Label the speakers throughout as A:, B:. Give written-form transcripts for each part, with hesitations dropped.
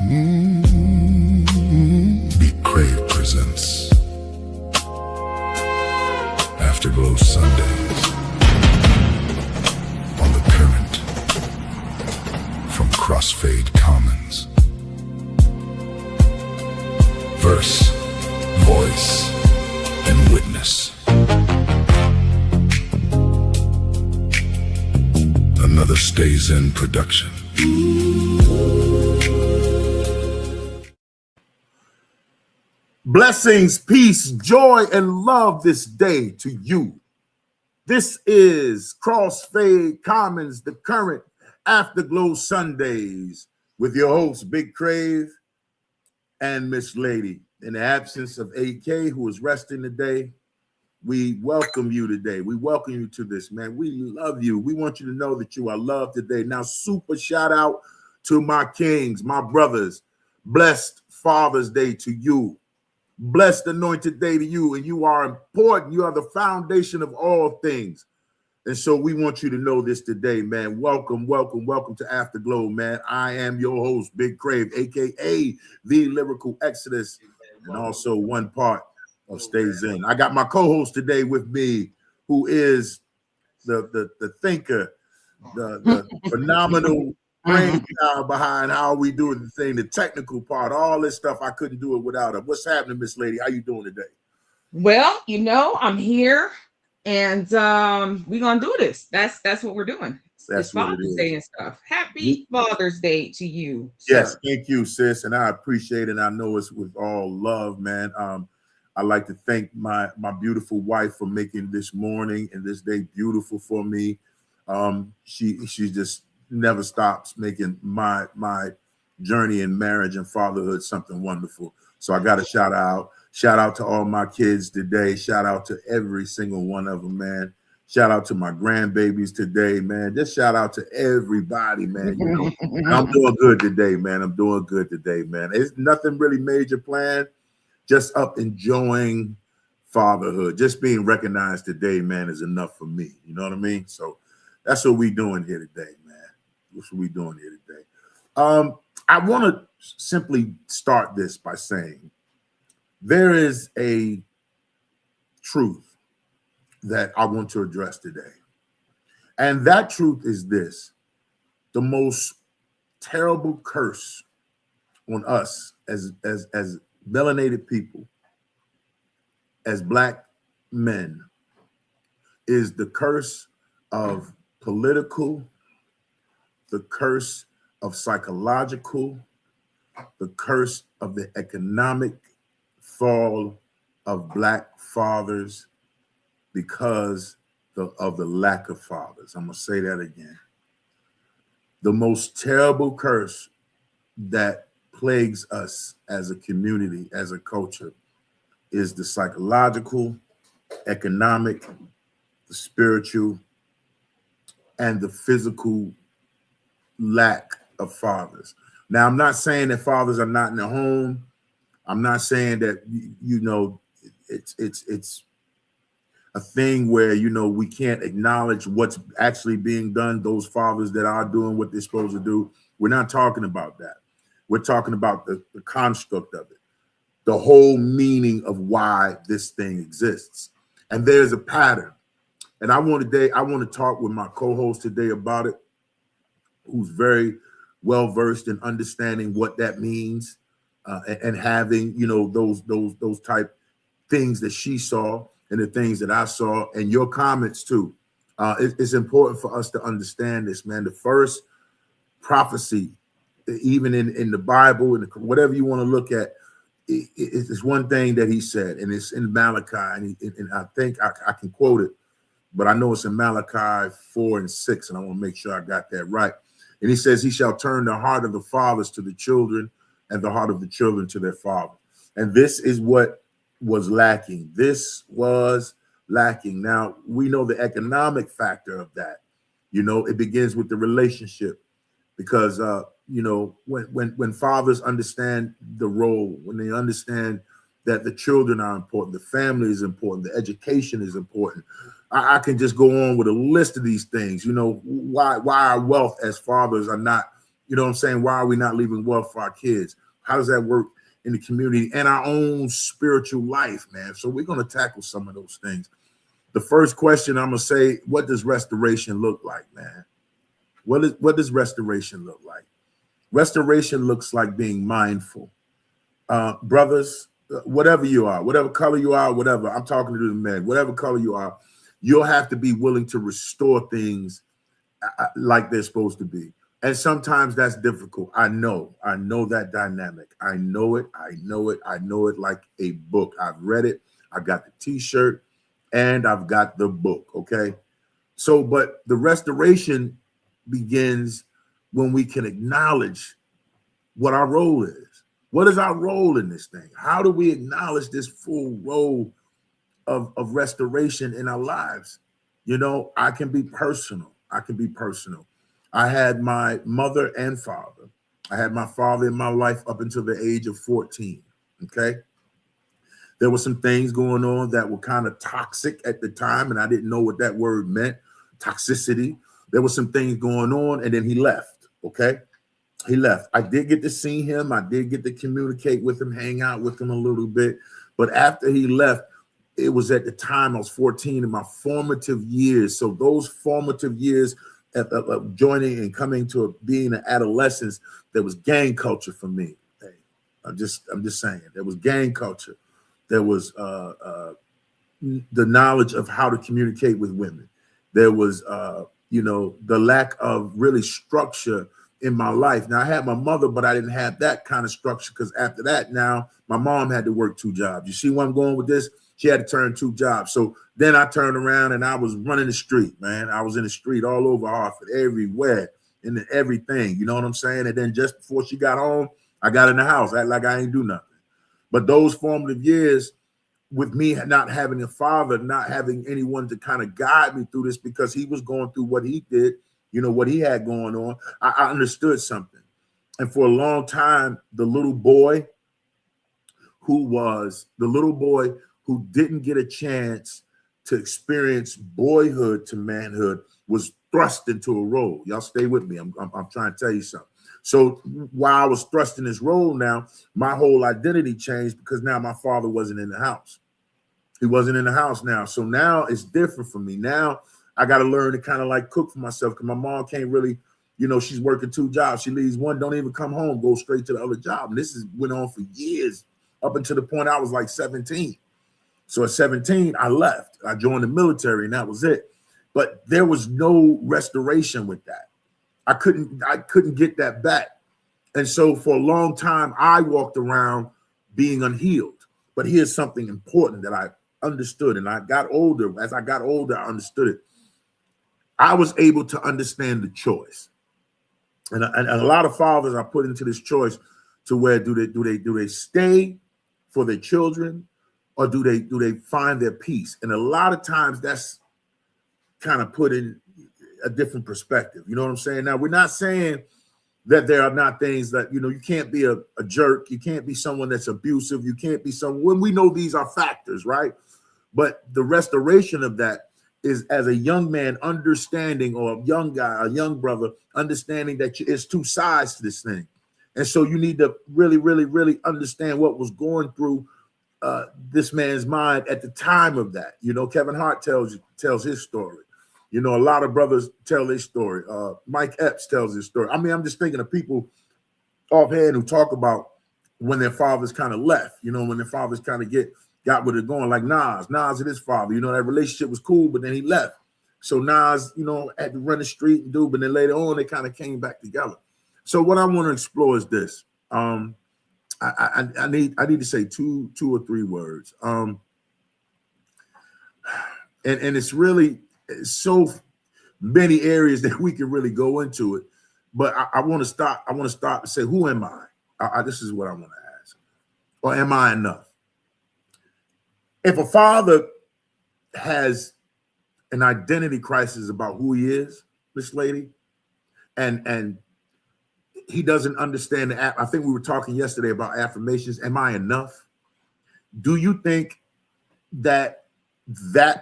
A: Big Crave presents Afterglow Sundays on the current from Crossfade Commons. Verse, voice, and witness. Another Stays In production.
B: Blessings, peace, joy, and love this day to you. This is Crossfade Commons, the current Afterglow Sundays, with your hosts, Big Crave and Miss Lady. In the absence of AK, who is resting today, we welcome you today. We welcome you to this, man. We love you. We want you to know that you are loved today. Now, super shout out to my kings, my brothers. Blessed Father's Day to you. Blessed anointed day to you. And you are important. You are the foundation of all things. And so we want you to know this today, man. Welcome, welcome, welcome to Afterglow, man. I am your host, Big Crave, aka the Lyrical Exodus, and also one part of Stays In. I got my co-host today with me, who is the thinker, the phenomenal brainchild behind how we do the thing, the technical part, all this stuff. I couldn't do it without her. What's happening, Miss Lady? How you doing today?
C: Well, you know, I'm here, and we're gonna do this. That's what we're doing.
B: That's
C: it's Father's Day and stuff. Happy Father's Day to you, sir.
B: Yes, thank you, sis, and I appreciate it. And I know it's with all love, man. I'd like to thank my beautiful wife for making this morning and this day beautiful for me. She just never stops making my journey in marriage and fatherhood something wonderful. So I got to shout out to all my kids today. Shout out to every single one of them, man. Shout out to my grandbabies today, man. Just shout out to everybody, man. You know, I'm doing good today, man. I'm doing good today, man. It's nothing really major planned. Just up enjoying fatherhood. Just being recognized today, man, is enough for me. You know what I mean? So that's what we doing here today, man. That's what we doing here today. I want to simply start this by saying there is a truth that I want to address today. And that truth is this: the most terrible curse on us as melanated people, as Black men, is the curse of political, the curse of psychological, the curse of the economic fall of Black fathers because of the lack of fathers. I'm going to say that again. The most terrible curse that plagues us as a community, as a culture, is the psychological, economic, the spiritual, and the physical lack of fathers. Now, I'm not saying that fathers are not in the home. I'm not saying that, you know, it's a thing where, you know, we can't acknowledge what's actually being done, those fathers that are doing what they're supposed to do. We're not talking about that. We're talking about the construct of it, the whole meaning of why this thing exists. And there's a pattern. And I want to talk with my co-host today about it, who's very well versed in understanding what that means, and having, you know, those type things that she saw and the things that I saw, and your comments too. It's important for us to understand this, man. The first prophecy, even in the Bible and whatever you want to look at, it's one thing that he said, and it's in Malachi, and I think I can quote it, but I know it's in Malachi 4:6, and I want to make sure I got that right. And he says, he shall turn the heart of the fathers to the children and the heart of the children to their father. And this is what was lacking. This was lacking. Now, we know the economic factor of that. You know, it begins with the relationship, because you know, when fathers understand the role, when they understand that the children are important, the family is important, the education is important. I can just go on with a list of these things. You know, why our wealth as fathers are not You know what I'm saying? Why are we not leaving wealth for our kids? How does that work in the community and our own spiritual life, man? So we're going to tackle some of those things. The first question I'm going to say, what does restoration look like, man? What does restoration look like? Restoration looks like being mindful. Brothers, whatever you are, whatever color you are, whatever, I'm talking to the men, whatever color you are, you'll have to be willing to restore things like they're supposed to be. And sometimes that's difficult. I know that dynamic. I know it like a book. I've read it. I got the t-shirt and I've got the book. Okay. So, but the restoration begins when we can acknowledge what our role is. What is our role in this thing? How do we acknowledge this full role of restoration in our lives? You know, I can be personal. I had my mother and father. I had my father in my life up until the age of 14. Okay. There were some things going on that were kind of toxic at the time, and I didn't know what that word meant, toxicity. There were some things going on, and then he left. Okay. He left. I did get to see him. I did get to communicate with him, hang out with him a little bit. But after he left, it was at the time I was 14 in my formative years. So those formative years of joining and coming to being an adolescence, there was gang culture for me. Hey, I'm just saying, there was gang culture. There was the knowledge of how to communicate with women. There was, the lack of really structure in my life. Now I had my mother, but I didn't have that kind of structure because after that, now my mom had to work 2 jobs. You see where I'm going with this? She had to turn 2 jobs. So then I turned around and I was running the street, man. I was in the street all over Hartford, everywhere, in everything. You know what I'm saying? And then just before she got home, I got in the house, act like I ain't do nothing. But those formative years with me not having a father, not having anyone to kind of guide me through this because he was going through what he did, you know, what he had going on, I understood something. And for a long time, the little boy who didn't get a chance to experience boyhood to manhood was thrust into a role. Y'all stay with me. I'm trying to tell you something. So while I was thrust in this role now, my whole identity changed because now my father wasn't in the house. He wasn't in the house now. So now it's different for me. Now I got to learn to kind of like cook for myself because my mom can't really, you know, she's working 2 jobs. She leaves one, don't even come home, go straight to the other job. And this went on for years up until the point I was like 17. So at 17, I left. I joined the military and that was it. But there was no restoration with that. I couldn't get that back. And so for a long time, I walked around being unhealed. But here's something important that I understood. And I got older. As I got older, I understood it. I was able to understand the choice. And a lot of fathers are put into this choice to where do they stay for their children or do they find their peace? And a lot of times that's kind of put in a different perspective. You know what I'm saying? Now, we're not saying that there are not things that, you know, you can't be a jerk. You can't be someone that's abusive. You can't be someone, we know these are factors, right? But the restoration of that is as a young man understanding, or a young guy, a young brother, understanding that it's 2 sides to this thing. And so you need to really, really, really understand what was going through this man's mind at the time of that. You know, Kevin Hart tells his story. You know, a lot of brothers tell his story. Mike Epps tells his story. I mean, I'm just thinking of people offhand who talk about when their fathers kind of left, you know, when their fathers kind of got where they're going, like Nas and his father, you know, that relationship was cool, but then he left. So Nas, you know, had to run the street and do, but then later on, they kind of came back together. So what I want to explore is this. I need to say two or three words. And it's really so many areas that we can really go into it. But I want to start. I want to start to say, who am I? This is what I want to ask. Or am I enough? If a father has an identity crisis about who he is, this lady, and he doesn't understand I think we were talking yesterday about affirmations. Am I enough? Do you think that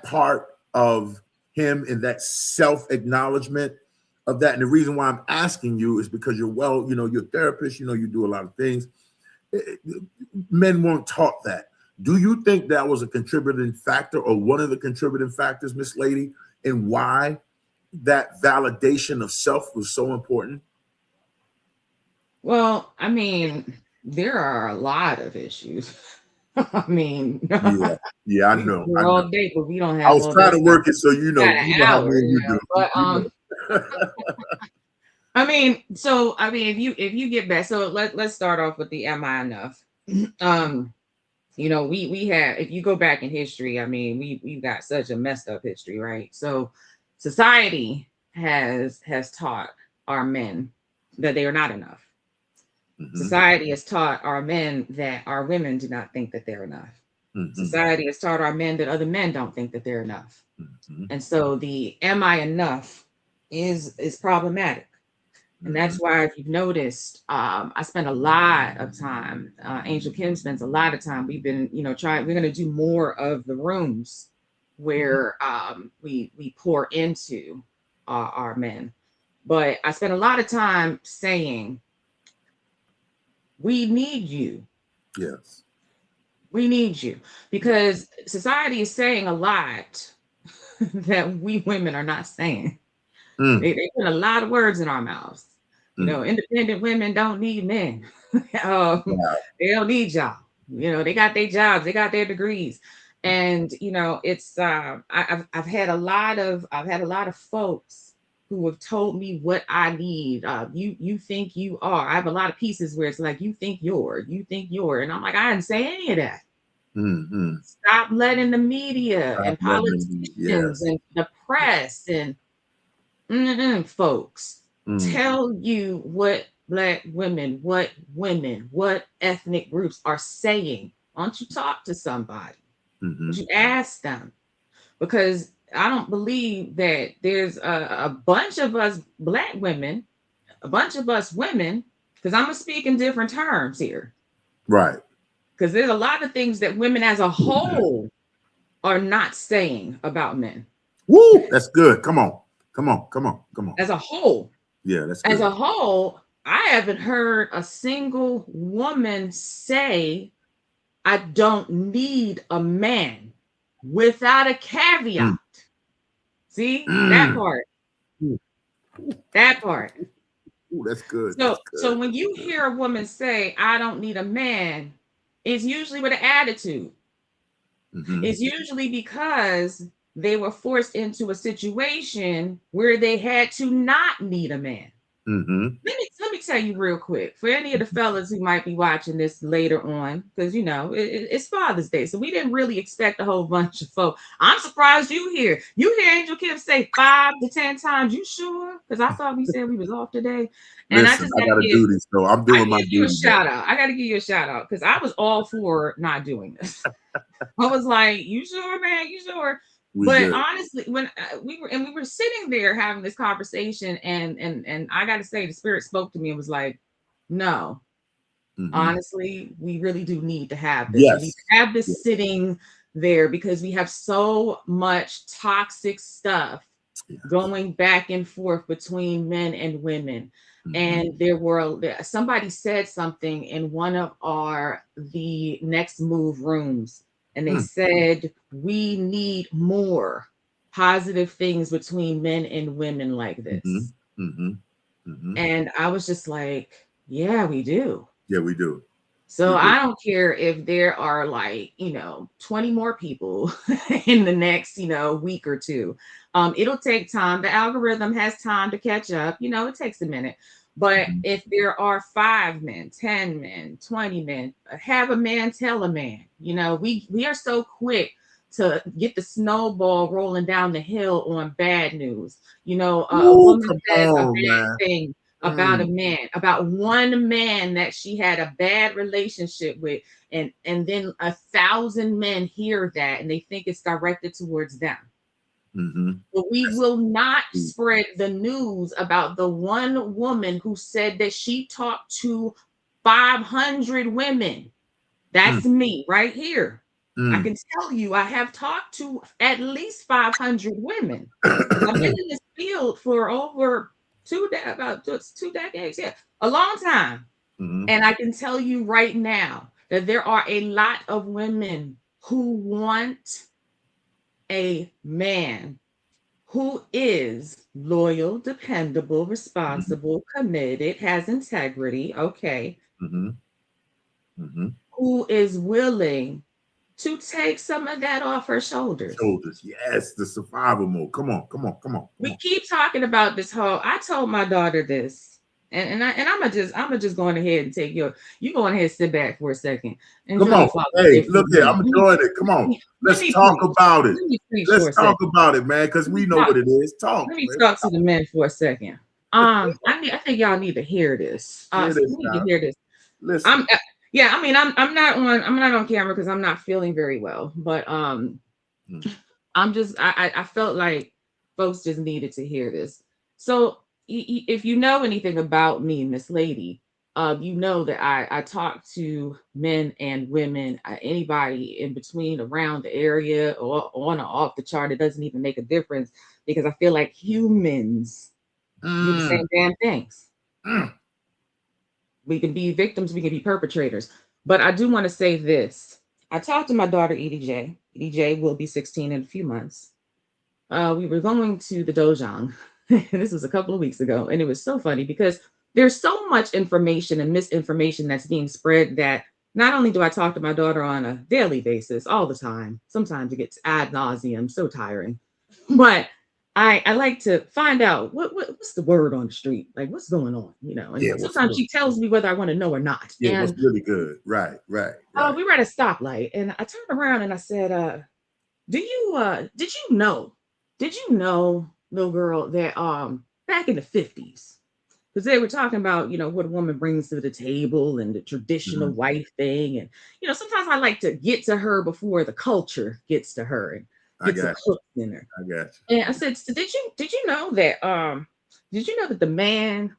B: part of him and that self-acknowledgement of that. And the reason why I'm asking you is because you're you're a therapist, you do a lot of things. Men weren't taught that. Do you think that was a contributing factor or one of the contributing factors, Miss Lady, in why that validation of self was so important?
C: Well, I mean, there are a lot of issues. I mean,
B: Yeah, I
C: we
B: know.
C: do all day, but we don't
B: I
C: have
B: was
C: all
B: trying
C: that.
B: to work it so
C: Got an
B: how
C: hour,
B: me and you do.
C: but
B: You know.
C: I mean, so I mean, if you get back, so let's start off with the am I enough? We have, if you go back in history, I mean, we've got such a messed up history, right? So society has taught our men that they are not enough. Society has taught our men that our women do not think that they're enough. Society has taught our men that other men don't think that they're enough. And so the am I enough is problematic. And that's why, if you've noticed, I spend a lot of time. Angel Kim spends a lot of time. We've been, trying. We're going to do more of the rooms where we pour into our men. But I spend a lot of time saying, we need you.
B: Yes.
C: We need you, because society is saying a lot that we women are not saying. They put a lot of words in our mouths. Independent women don't need men. They don't need y'all. They got their jobs, they got their degrees, and it's I've had a lot of folks who have told me what I need. You think you are. I have a lot of pieces where it's like, you think you're, and I'm like, I didn't say any of that. Stop letting the media and politicians and the press and folks tell you what Black women, what ethnic groups are saying. Why don't you talk to somebody? Why don't you ask them? Because I don't believe that there's a bunch of us Black women, a bunch of us women, because I'm going to speak in different terms here.
B: Right.
C: Because there's a lot of things that women as a whole are not saying about men.
B: Woo, that's good. Come on. As
C: a whole.
B: Yeah, that's good.
C: As a whole, I haven't heard a single woman say, I don't need a man, without a caveat. See, that part. That part.
B: Ooh, that's good.
C: So when you hear a woman say, I don't need a man, it's usually with an attitude. It's usually because they were forced into a situation where they had to not need a man. Let me tell you real quick, for any of the fellas who might be watching this later on, because it's Father's Day, so we didn't really expect a whole bunch of folks. I'm surprised you hear Angel Kim say 5 to 10 times. You sure? Because I thought we said we was off today. And
B: listen, I gotta do this, so I'm doing my duty.
C: I gotta give you a shout out, because I was all for not doing this. I was like, you sure, man? You sure? But honestly, when we were sitting there having this conversation, and I got to say, the Spirit spoke to me and was like, no, honestly, we really do need to have this.
B: Yes.
C: We need to have this sitting there, because we have so much toxic stuff going back and forth between men and women. And somebody said something in one of the Next Move rooms. And they said, we need more positive things between men and women like this. And I was just like, yeah, we do.
B: Yeah, we do.
C: So I don't care if there are 20 more people in the next, week or two. It'll take time. The algorithm has time to catch up. It takes a minute. But if there are 5 men, 10 men, 20 men, have a man tell a man. We are so quick to get the snowball rolling down the hill on bad news. A woman says a bad thing about a man, about one man that she had a bad relationship with, and then 1,000 men hear that and they think it's directed towards them. But we will not spread the news about the one woman who said that she talked to 500 women. That's me right here. I can tell you, I have talked to at least 500 women. I've been in this field for over about 2 decades, yeah, a long time.
B: Mm-hmm.
C: And I can tell you right now that there are a lot of women who want a man who is loyal, dependable, responsible, committed, has integrity, okay,
B: Mm-hmm. Mm-hmm.
C: who is willing to take some of that off her shoulders.
B: Shoulders. Yes, the survival mode. Come on, come on, come on, come
C: We
B: on.
C: keep talking about this whole. I told my daughter this, and I'm gonna just go on ahead and take you go on ahead and sit back for a second.
B: Come
C: Enjoy
B: on.
C: the Father's
B: Hey,
C: Day
B: look
C: food.
B: here. I'm enjoying it. Come on.
C: Let
B: Let's
C: me
B: talk
C: preach.
B: about it.
C: Let me preach for
B: Let's
C: a
B: talk
C: second.
B: about it, man, because we know what it is. Talk.
C: Let me
B: Man.
C: talk to the men for a second. I think y'all need to hear this.
B: Hear this
C: You need to
B: now.
C: hear this.
B: Listen.
C: Yeah, I mean, I'm not on camera because I'm not feeling very well, but
B: Mm.
C: I felt like folks just needed to hear this. So if you know anything about me, Miss Lady, you know that I talk to men and women, anybody in between, around the area, or on or off the chart. It doesn't even make a difference because I feel like humans do the
B: Mm.
C: same damn things.
B: Mm.
C: We can be victims, we can be perpetrators. But I do want to say this. I talked to my daughter, EDJ. EDJ will be 16 in a few months. We were going to the Dojang. This was a couple of weeks ago. And it was so funny because there's so much information and misinformation that's being spread that not only do I talk to my daughter on a daily basis, all the time, sometimes it gets ad nauseum, so tiring. But I like to find out what's the word on the street, like what's going on,
B: Yeah,
C: and sometimes she tells me whether I want to know or not.
B: yeah, what's
C: And
B: really good. Right, right, right.
C: we were at a stoplight and I turned around and I said, did you know, little girl, that back in the 50s, because they were talking about, what a woman brings to the table and the traditional
B: Mhm.
C: wife thing. And, sometimes I like to get to her before the culture gets to her and
B: I
C: get some
B: got
C: hooks in her.
B: you. I got
C: And I said, so did you know that the man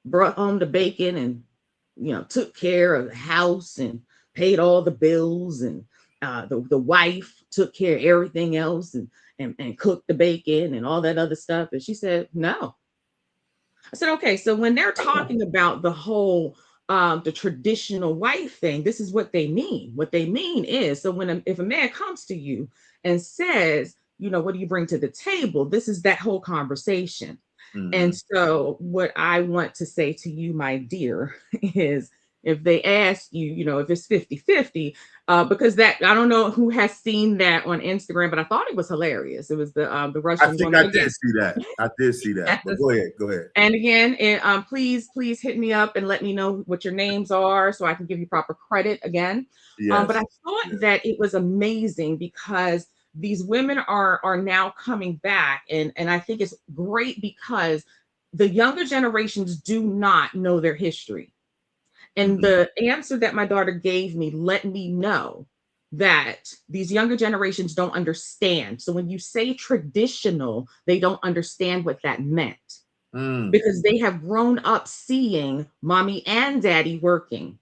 C: brought home the bacon and took care of the house and paid all the bills, and the wife took care of everything else, and cooked the bacon and all that other stuff? And she said, no. I said, okay, so when they're talking about the whole the traditional wife thing, this is what they mean. What they mean is, so if a man comes to you and says, what do you bring to the table? This is that whole conversation.
B: you.
C: And
B: Mhm.
C: so, what I want to say to you, my dear, is if they ask you, if it's 50-50, because that, I don't know who has seen that on Instagram, but I thought it was hilarious. It was the
B: I
C: Russian
B: think
C: woman
B: I did
C: again.
B: see that. I did see that. But go ahead. Go ahead.
C: And again, please hit me up and let me know what your names are so I can give you proper credit again. But
B: Yes.
C: I thought
B: Yes.
C: that it was amazing because these women are now coming back, and I think it's great because the younger generations do not know their history. And
B: Mhm.
C: the answer that my daughter gave me let me know that these younger generations don't understand. So when you say traditional, they don't understand what that meant
B: Mm.
C: because they have grown up seeing mommy and daddy working,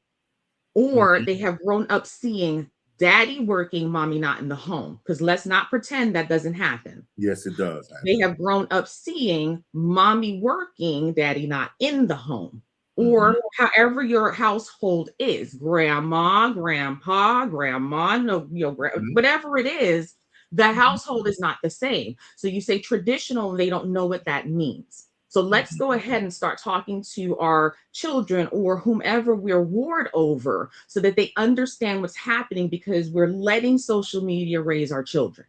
C: or
B: Mhm.
C: they have grown up seeing daddy working, mommy not in the home. Because let's not pretend that doesn't happen.
B: Yes, it does
C: They
B: happen.
C: have grown up seeing mommy working, daddy not in the home.
B: Mhm.
C: Or however your household is, grandma, grandpa, grandma, no,
B: Mhm.
C: whatever it is, the
B: Mhm.
C: household is not the same. So you say traditional, and they don't know what that means. So let's
B: Mhm.
C: go ahead and start talking to our children or whomever we're ward over so that they understand what's happening, because we're letting social media raise our children.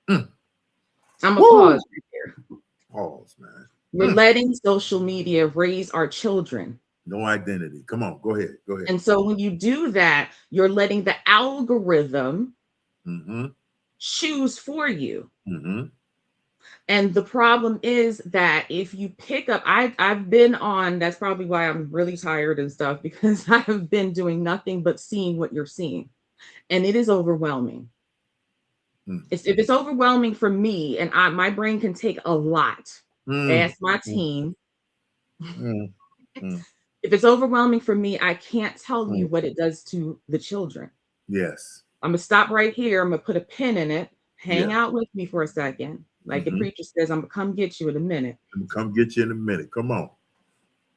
B: Mm.
C: I'm gonna
B: Woo!
C: pause right there.
B: Pause, man.
C: We're
B: Mm.
C: letting social media raise our children.
B: No identity. Come on. Go ahead. Go ahead.
C: And so when you do that, you're letting the algorithm
B: Mm-hmm.
C: choose for you.
B: Mm-hmm.
C: And the problem is that if you pick up, I've been on, that's probably why I'm really tired and stuff, because I have been doing nothing but seeing what you're seeing. And it is overwhelming. If it's overwhelming for me, and my brain can take a lot,
B: Mm.
C: ask my
B: Mm.
C: team.
B: Mm. Mm.
C: If it's overwhelming for me, I can't tell
B: Mm.
C: you what it does to the children.
B: Yes.
C: I'm gonna stop right here. I'm gonna put a pin in it. Hang
B: Yeah.
C: out with me for a second. Like the preacher says, I'm gonna come get you in a minute.
B: I'm gonna come get you in a minute. Come on.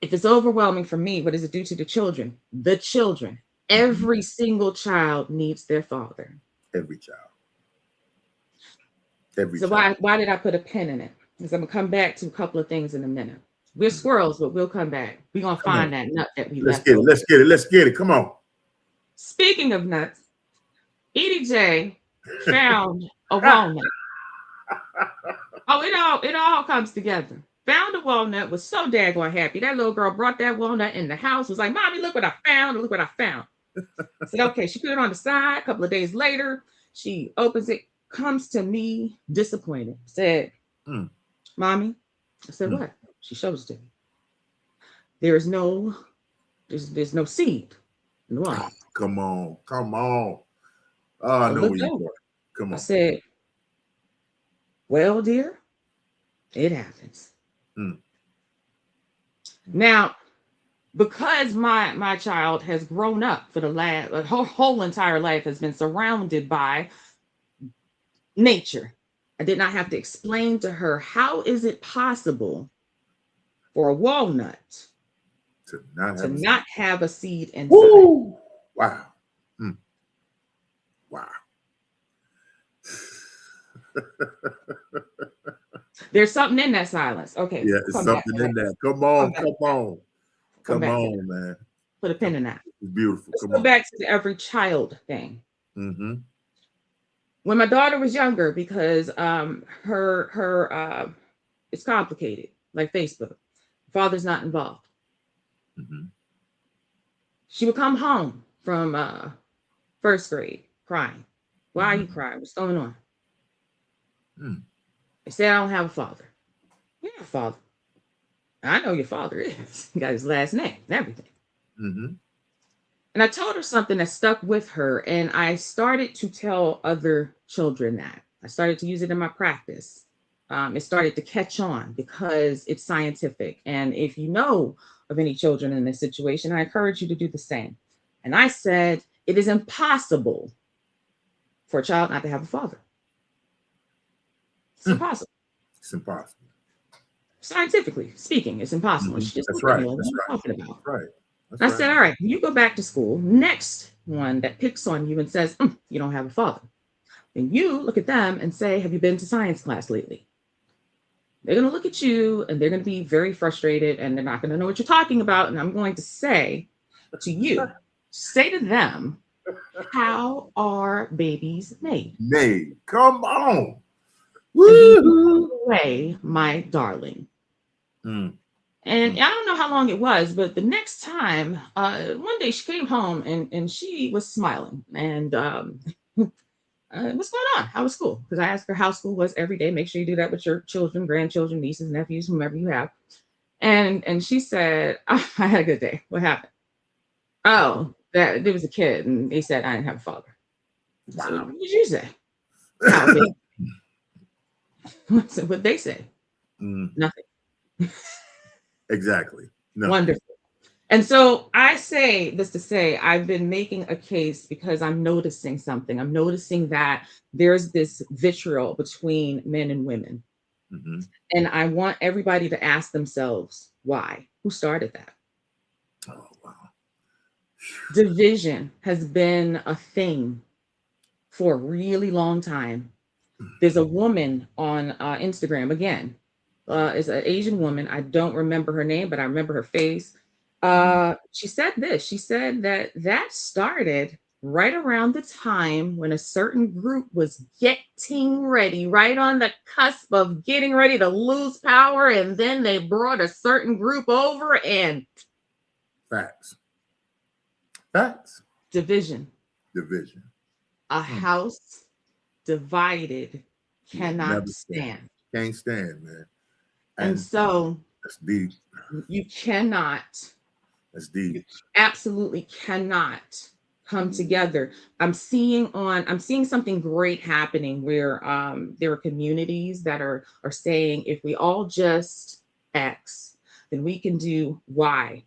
C: If it's overwhelming for me, what does it do to the children? The children. Every single child needs their father.
B: Every child. Every
C: So
B: child.
C: why did I put a pin in it? Because I'm gonna come back to a couple of things in a minute. We're squirrels, but we'll come back. We're gonna find that nut that we left.
B: Let's get it. Let's get it. Come on.
C: Speaking of nuts, Edie J found a walnut. Oh, it all comes together. Found a walnut, was so daggone happy. That little girl brought that walnut in the house, was like, Mommy, look what I found. Look what I found. I said, okay. She put it on the side. A couple of days later, she opens it, comes to me disappointed, said, Mommy. I said, what? She shows it to me. There's no seed in the walnut.
B: Come on. Oh, I know where you're going. Come on.
C: I said, well, dear, it happens. Now, because my child has grown up for her whole entire life has been surrounded by nature, I did not have to explain to her, how is it possible for a walnut to not have a seed inside?
B: Woo! Wow. Wow.
C: There's something in that silence. Okay.
B: Yeah, it's something in that. Come on, man.
C: Put a pin in that.
B: It's beautiful.
C: Let's go back to the every child thing. When my daughter was younger, because her it's complicated, like Facebook. Father's not involved. She would come home from first grade crying. Why are you crying? What's going on? They say, I don't have a father. You have a father. I know your father is. He got his last name and everything. And I told her something that stuck with her, and I started to tell other children that. I started to use it in my practice. It started to catch on because it's scientific. And if you know of any children in this situation, I encourage you to do the same. And I said, it is impossible for a child not to have a father. It's impossible.
B: It's impossible.
C: Scientifically speaking, it's impossible. She just
B: That's right.
C: What I'm talking about.
B: That's right.
C: I said, all right, you go back to school. Next one that picks on you and says, you don't have a father. Then you look at them and say, have you been to science class lately? They're going to look at you and they're going to be very frustrated and they're not going to know what you're talking about. And I'm going to say to you, say to them, how are babies made?
B: Made. Come on. Woo!
C: Way, my darling. And I don't know how long it was, but the next time, one day she came home and she was smiling. And what's going on? How was school? Because I asked her how school was every day. Make sure you do that with your children, grandchildren, nieces, nephews, whomever you have. And she said, I had a good day. What happened? Oh, that there was a kid and they said I didn't have a father. Wow. So, what did you say? What they say? Nothing.
B: Exactly. No.
C: Wonderful. And so I say this to say, I've been making a case because I'm noticing something. I'm noticing that there's this vitriol between men and women. And I want everybody to ask themselves, why? Who started that?
B: Oh, wow.
C: Division has been a thing for a really long time. There's a woman on Instagram, again, is an Asian woman. I don't remember her name, but I remember her face. She said this. She said that started right around the time when a certain group was getting ready, right on the cusp of getting ready to lose power. And then they brought a certain group over and
B: Facts.
C: Division. A house divided cannot stand.
B: Can't stand, man.
C: And so
B: that's deep.
C: You cannot.
B: That's deep.
C: You absolutely cannot come together. I'm seeing something great happening where there are communities that are saying if we all just X, then we can do Y.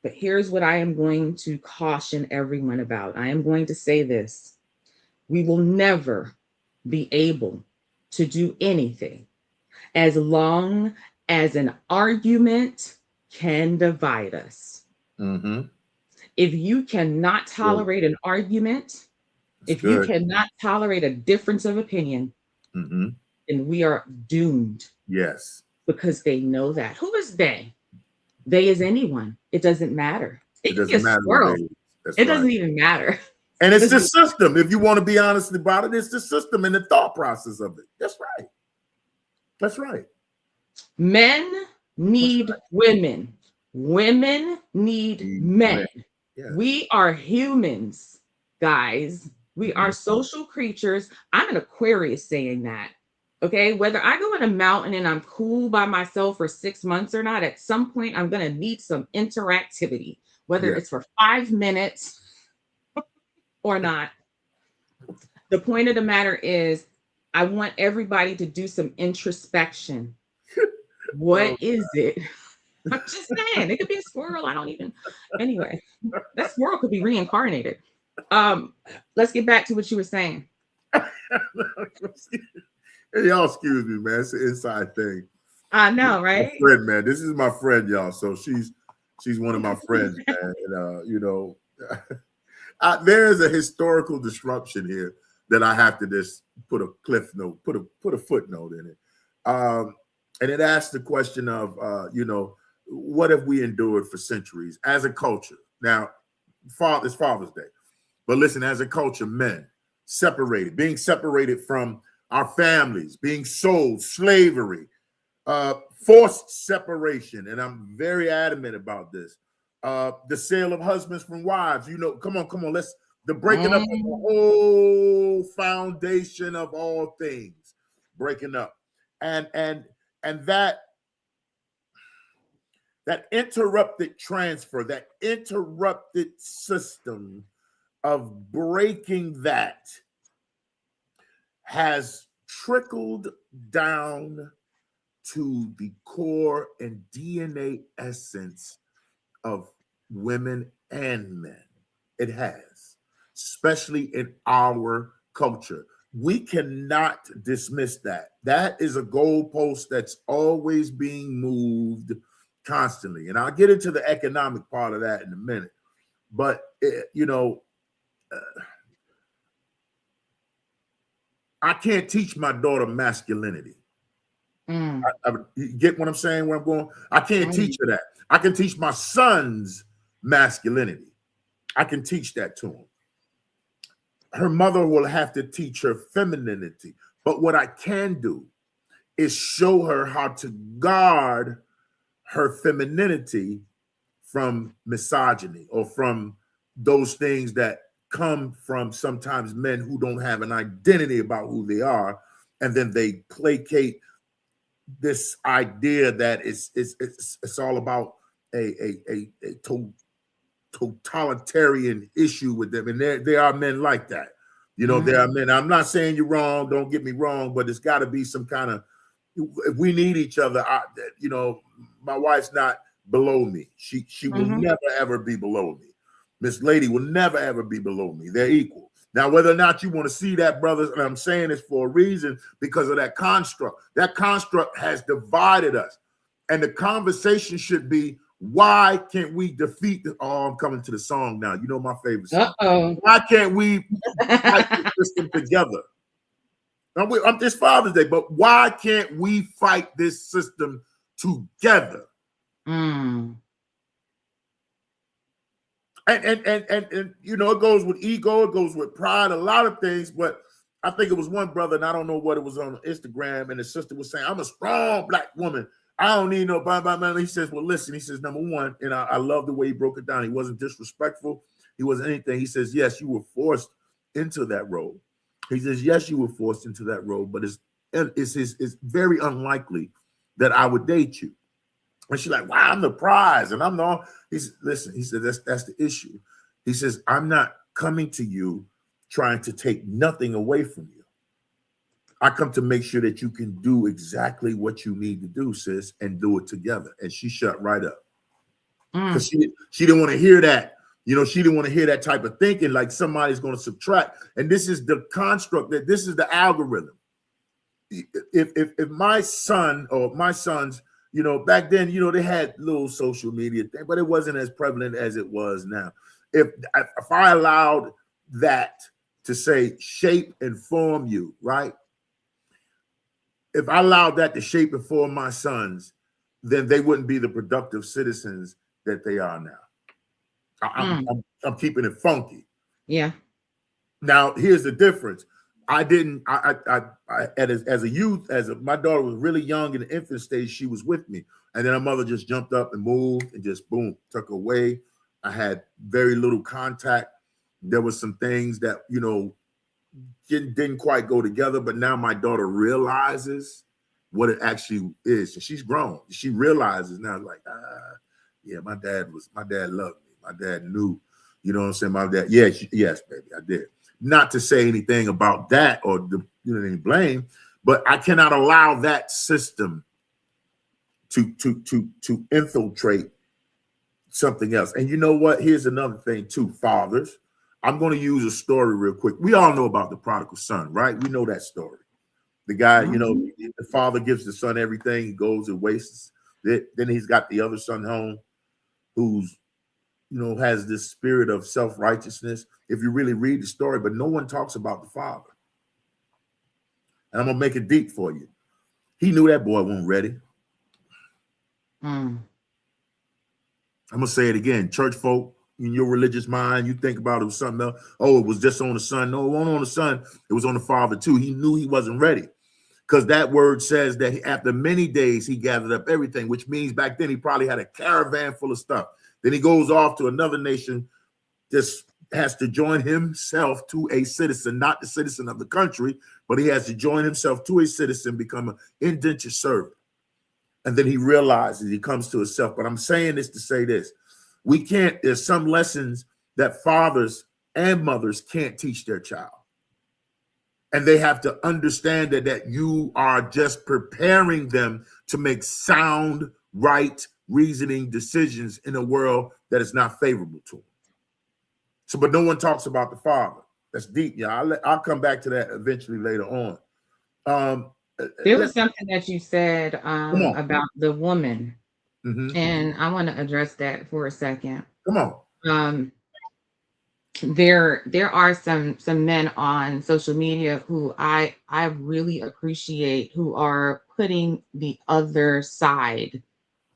C: But here's what I am going to caution everyone about. I am going to say this. We will never be able to do anything as long as an argument can divide us.
B: Mm-hmm.
C: If you cannot tolerate an argument, if you cannot tolerate a difference of opinion,
B: mm-hmm.
C: then we are doomed.
B: Yes.
C: Because they know that. Who is they? They is anyone. It doesn't matter.
B: It doesn't matter.
C: It doesn't even matter.
B: And it's the system. If you want to be honest about it, it's the system and the thought process of it. That's right. That's right.
C: Men need women. Women need men. Yes. We are humans, guys. We are social creatures. I'm an Aquarius saying that. Okay, whether I go in a mountain and I'm cool by myself for 6 months or not, at some point I'm going to need some interactivity, whether it's for 5 minutes or not. The point of the matter is, I want everybody to do some introspection. What is it? I'm just saying, it could be a squirrel. I don't even. Anyway, that squirrel could be reincarnated. Let's get back to what you were saying.
B: Hey, y'all, excuse me, man. It's an inside thing.
C: I know, right?
B: My friend, man. This is my friend, y'all. So she's one of my friends, man. And you know, there is a historical disruption here that I have to just put a cliff note, put a footnote in it. And it asks the question of, you know, what have we endured for centuries as a culture? Now, it's Father's Day, but listen, as a culture, men being separated from our families, being sold, slavery, forced separation, and I'm very adamant about this. The sale of husbands from wives. You know, come on, let's the breaking up of the whole foundation of all things, breaking up, and that interrupted transfer, that interrupted system of breaking that has trickled down to the core and DNA essence of women and men. It has, especially in our culture. We cannot dismiss that. That is a goalpost that's always being moved constantly. And I'll get into the economic part of that in a minute. But, you know, I can't teach my daughter masculinity. I you get what I'm saying, where I'm going? I can't teach her that. I can teach my son's masculinity. I can teach that to him. Her mother will have to teach her femininity. But what I can do is show her how to guard her femininity from misogyny or from those things that come from sometimes men who don't have an identity about who they are, and then they placate this idea that it's all about a totalitarian issue with them. And there are men like that. You know, there are men. I'm not saying you're wrong. Don't get me wrong, but it's got to be some kind of. If we need each other, you know, my wife's not below me. She will never ever be below me. Miss Lady will never ever be below me. They're equal. Now, whether or not you want to see that, brothers, and I'm saying this for a reason, because of that construct. That construct has divided us. And the conversation should be, why can't we defeat the, I'm coming to the song now. You know my favorite song. Why can't we fight the system together? It's Father's Day, but why can't we fight this system together? And you know, it goes with ego, it goes with pride, a lot of things. But I think it was one brother, and I don't know what it was on Instagram, and his sister was saying, I'm a strong black woman. I don't need no blah, blah, blah. He says, well, listen, he says, number one, and I love the way he broke it down. He wasn't disrespectful. He wasn't anything. He says, yes, you were forced into that role. He says, yes, you were forced into that role, but it's very unlikely that I would date you. And she's like, wow, I'm the prize. And I'm the, he said, listen, he said, that's the issue. He says, I'm not coming to you trying to take nothing away from you. I come to make sure that you can do exactly what you need to do, sis, and do it together. And she shut right up. Because she didn't want to hear that. You know, she didn't want to hear that type of thinking, like somebody's going to subtract. And this is the construct, that this is the algorithm. if my son or my sons, you know, back then, you know, they had little social media thing, but it wasn't as prevalent as it was now. If I allowed that to say shape and form you, right? If I allowed that to shape and form my sons, then they wouldn't be the productive citizens that they are now. I'm keeping it funky.
C: Yeah.
B: Now, here's the difference. I didn't. As a youth, my daughter was really young in the infant stage, she was with me, and then her mother just jumped up and moved and just boom, took away. I had very little contact. There was some things that, you know, didn't quite go together, but now my daughter realizes what it actually is. And she's grown. She realizes now, like, yeah, my dad loved me. My dad knew, you know what I'm saying? My dad, yes, baby, I did. Not to say anything about that or any blame, but I cannot allow that system to infiltrate something else. And you know what? Here's another thing too, fathers. I'm going to use a story real quick. We all know about the prodigal son, right? We know that story. The guy, you know, the father gives the son everything. He goes and wastes it. Then he's got the other son home who's, you know, has this spirit of self-righteousness. If you really read the story, but no one talks about the father. And I'm going to make it deep for you. He knew that boy wasn't ready. I'm going to say it again. Church folk, in your religious mind, you think about it was something else. Oh, it was just on the son. No, it wasn't on the son. It was on the father too. He knew he wasn't ready. Because that word says that after many days, he gathered up everything, which means back then he probably had a caravan full of stuff. Then he goes off to another nation, just has to join himself to a citizen, not the citizen of the country, but he has to join himself to a citizen, become an indentured servant. And then he realizes, he comes to himself. But I'm saying this to say this. There's some lessons that fathers and mothers can't teach their child. And they have to understand that you are just preparing them to make sound, right, reasoning decisions in a world that is not favorable to them. So, but no one talks about the father. That's deep. Yeah, I'll come back to that eventually later on.
C: There was something that you said about the woman, and I want to address that for a second.
B: Come on.
C: There are some men on social media who I really appreciate, who are putting the other side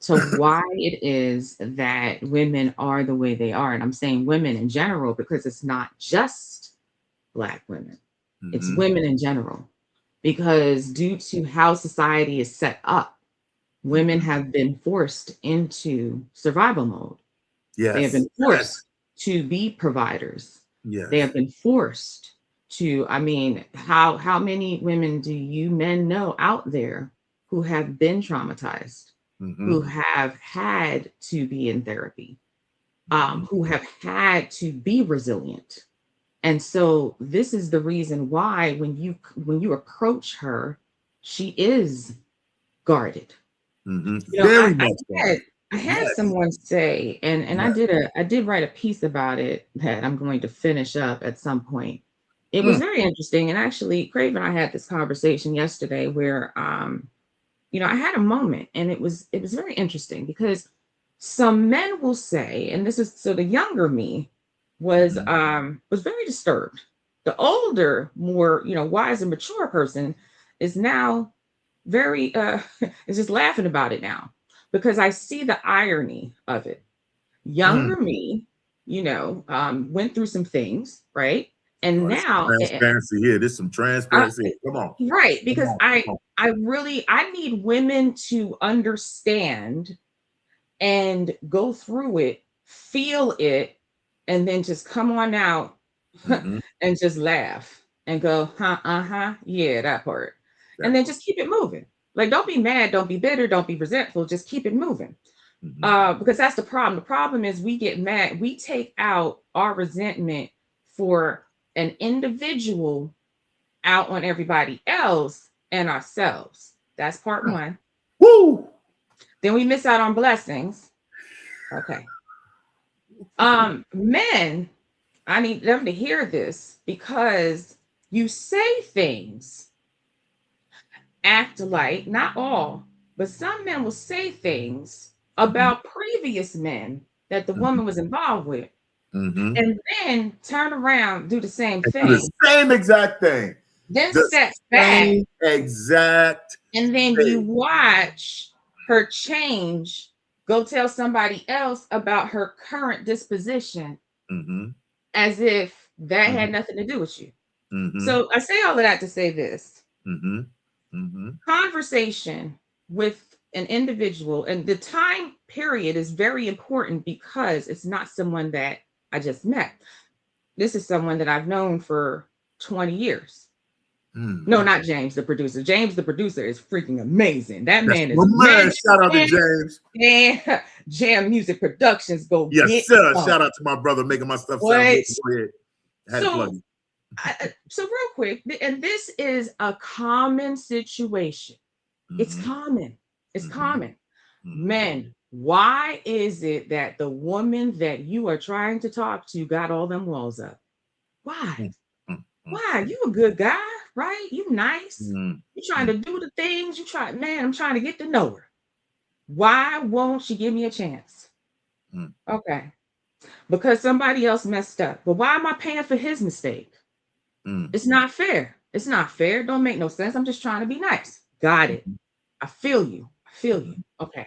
C: to why it is that women are the way they are. And I'm saying women in general, because it's not just Black women. It's women in general. Because due to how society is set up, women have been forced into survival mode.
B: Yes.
C: They have been forced to be providers.
B: Yes.
C: They have been forced to, I mean, how many women do you men know out there who have been traumatized? Who have had to be in therapy, who have had to be resilient. And so this is the reason why when you approach her, she is guarded. You know,
B: Very much so.
C: I had someone say, and I did write a piece about it that I'm going to finish up at some point. It was very interesting. And actually, Crave and I had this conversation yesterday where you know, I had a moment, and it was very interesting because some men will say, and this is, so the younger me was very disturbed. The older, more, you know, wise and mature person is now very is just laughing about it now, because I see the irony of it. Younger me, you know, went through some things, right? And now
B: transparency here. There's some transparency. Come on.
C: Right. Because I need women to understand and go through it, feel it, and then just come on out and just laugh and go, yeah, that part. And then just keep it moving. Like, don't be mad, don't be bitter, don't be resentful, just keep it moving. Because that's the problem. The problem is we get mad, we take out our resentment for an individual out on everybody else and ourselves. That's part one.
B: Woo!
C: Then we miss out on blessings. Okay. Men, I need them to hear this, because you say things act like, not all, but some men will say things about previous men that the woman was involved with,
B: Mm-hmm.
C: and then turn around, do the same
B: And do the
C: thing,
B: same exact thing.
C: then
B: The
C: step back,
B: same exact
C: and then you
B: thing.
C: watch her change, go tell somebody else about her current disposition,
B: Mm-hmm.
C: as if that
B: Mm-hmm.
C: had nothing to do with you.
B: Mm-hmm.
C: So I say all of that to say this.
B: Mm-hmm. Mm-hmm.
C: Conversation with an individual, and the time period is very important because it's not someone that I just met. This is someone that I've known for 20 years. No,
B: Mm.
C: not James, the producer. James, the producer, is freaking amazing. That
B: That's
C: man is
B: my man.
C: magic.
B: Shout out to James.
C: And Jam Music Productions, go
B: Yes,
C: get
B: sir.
C: some.
B: Shout out to my brother making my stuff sound
C: What?
B: good. Go ahead. I had to plug
C: So,
B: it.
C: so real quick, and this is a common situation. It's
B: Mm-hmm.
C: common. It's
B: Mm-hmm.
C: common.
B: Mm-hmm.
C: Men, why is it that the woman that you are trying to talk to got all them walls up? Why? Why? You a good guy, right? You nice.
B: Mm-hmm.
C: You trying to do the things you try. Man, I'm trying to get to know her. Why won't she give me a chance?
B: Mm-hmm.
C: Okay. Because somebody else messed up. But why am I paying for his mistake?
B: Mm-hmm.
C: It's not fair. It's not fair. It don't make no sense. I'm just trying to be nice. Got it. I feel you. I feel you. Okay.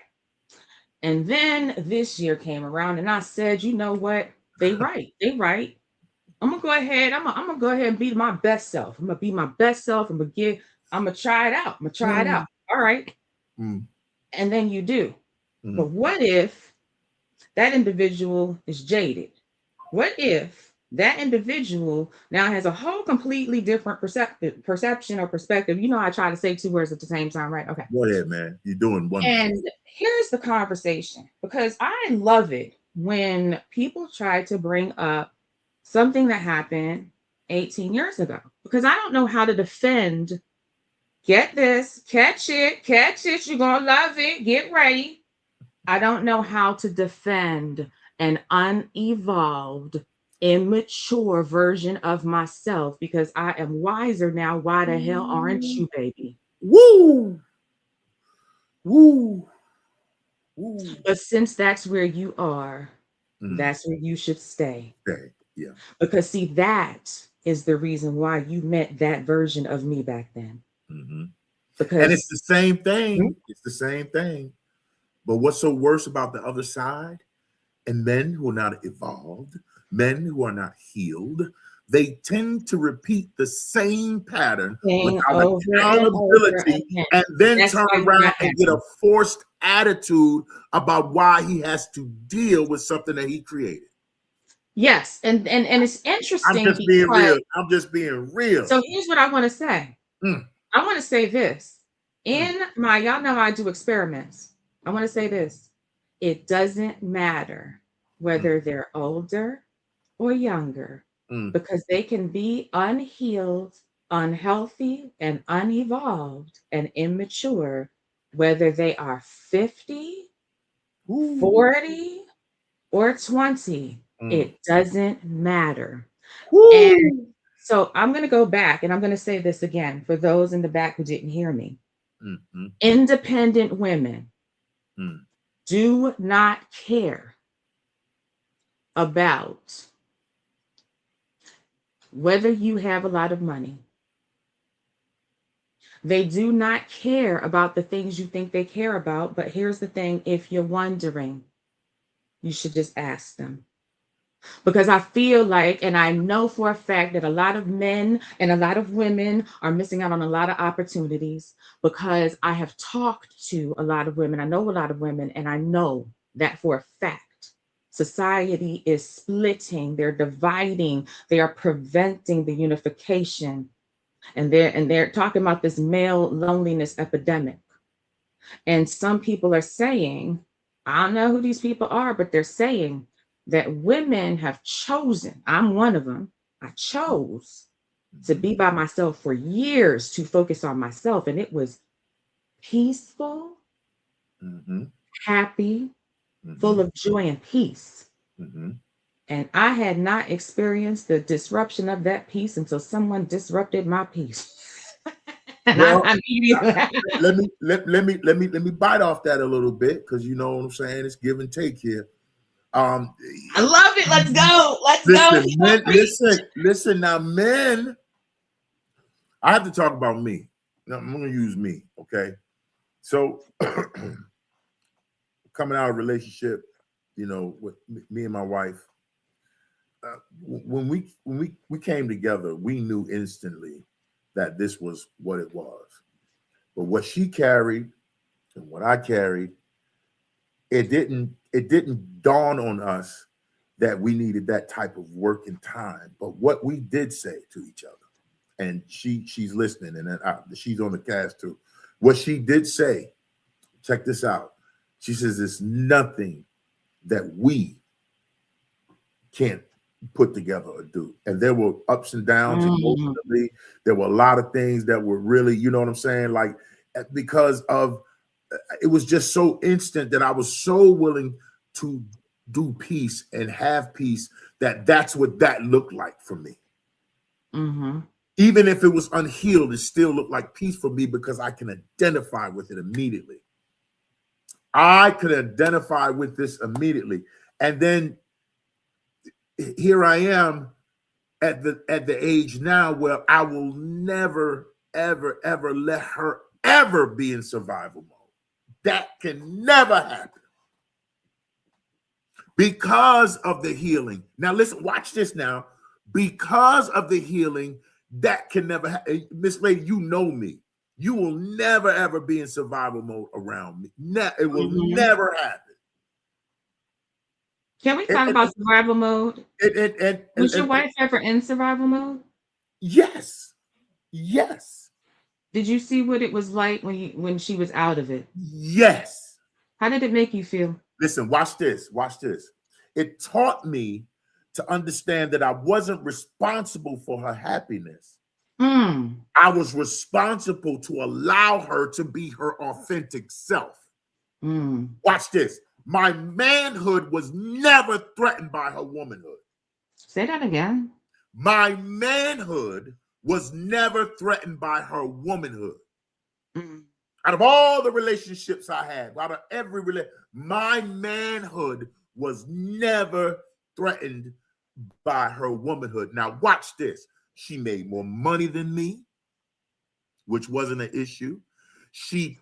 C: And then this year came around and I said, you know what? They right. They right. I'm gonna go ahead. I'm gonna go ahead and be my best self. I'm gonna be my best self. I'm gonna try it out. I'm gonna try it out. All right.
B: Mm-hmm.
C: And then you do.
B: Mm-hmm.
C: But what if that individual is jaded? What if that individual now has a whole completely different perception or perspective? You know, I try to say two words at the same time, right? Okay.
B: Go ahead, man. You're doing wonderful.
C: And here's the conversation, because I love it when people try to bring up something that happened 18 years ago, because I don't know how to defend. Get this, catch it. You're going to love it. Get ready. I don't know how to defend an unevolved, immature version of myself because I am wiser now. Why the hell aren't you, baby?
B: Woo! Woo! Woo!
C: But since that's where you are,
B: Mm-hmm.
C: that's where you should stay.
B: Okay. Yeah.
C: Because see, that is the reason why you met that version of me back then.
B: Mm-hmm.
C: Because
B: and it's the same thing. Mm-hmm. It's the same thing. But what's so worse about the other side? And men who are not evolved, men who are not healed, they tend to repeat the same pattern without accountability and then
C: That's
B: turn around and get a forced attitude about why he has to deal with something that he created.
C: Yes, and it's interesting.
B: I'm just being real. I'm just being real.
C: So here's what I want to say. I want to say this. In my, y'all know I do experiments. I want to say this. It doesn't matter whether they're older or younger, because they can be unhealed, unhealthy, and unevolved and immature, whether they are 50, 40, or 20. It doesn't matter. And so I'm going to go back and I'm going to say this again for those in the back who didn't hear me. Independent women do not care about whether you have a lot of money. They do not care about the things you think they care about. But here's the thing. If you're wondering, you should just ask them. Because I feel like, and I know for a fact that a lot of men and a lot of women are missing out on a lot of opportunities, because I have talked to a lot of women. I know a lot of women, and I know that for a fact. Society is splitting, they're dividing, they are preventing the unification. And they're talking about this male loneliness epidemic. And some people are saying, I don't know who these people are, but they're saying that women have chosen, I'm one of them, I chose to be by myself for years to focus on myself. And it was peaceful, happy, full of joy and peace. And I had not experienced the disruption of that peace until someone disrupted my peace. And
B: Well,
C: I need you.
B: let me bite off that a little bit, because you know what I'm saying. It's give and take here.
C: I love it. Let's go. Let's
B: Listen,
C: go.
B: men, listen now, men. I have to talk about me. Now, I'm going to use me, okay? So, coming out of a relationship, you know, with me and my wife, when we came together, we knew instantly that this was what it was. But what she carried and what I carried, it didn't dawn on us that we needed that type of work and time. But what we did say to each other, and she's listening, and she's on the cast too. What she did say, check this out. She says, "There's nothing that we can't put together or do." And there were ups and downs emotionally. There were a lot of things that were really, you know what I'm saying? Like, because of, it was just so instant that I was so willing to do peace and have peace, that's what that looked like for me. Even if it was unhealed, it still looked like peace for me because I can identify with it immediately. I could identify with this immediately. And then here I am at the age now where I will never, ever, ever let her ever be in survival mode. That can never happen because of the healing. Now listen, watch this now. Because of the healing, that can never happen. Miss Lady, you know me. You will never, ever be in survival mode around me. It will never happen.
C: Can we talk about survival mode? Was your wife ever in survival mode?
B: Yes. Yes.
C: Did you see what it was like when she was out of it?
B: Yes.
C: How did it make you feel?
B: Listen, watch this. Watch this. It taught me to understand that I wasn't responsible for her happiness. I was responsible to allow her to be her authentic self. Watch this. My manhood was never threatened by her womanhood.
C: Say that again.
B: My manhood was never threatened by her womanhood. Out of all the relationships I had, out of every my manhood was never threatened by her womanhood. Now watch this. She made more money than me, which wasn't an issue. She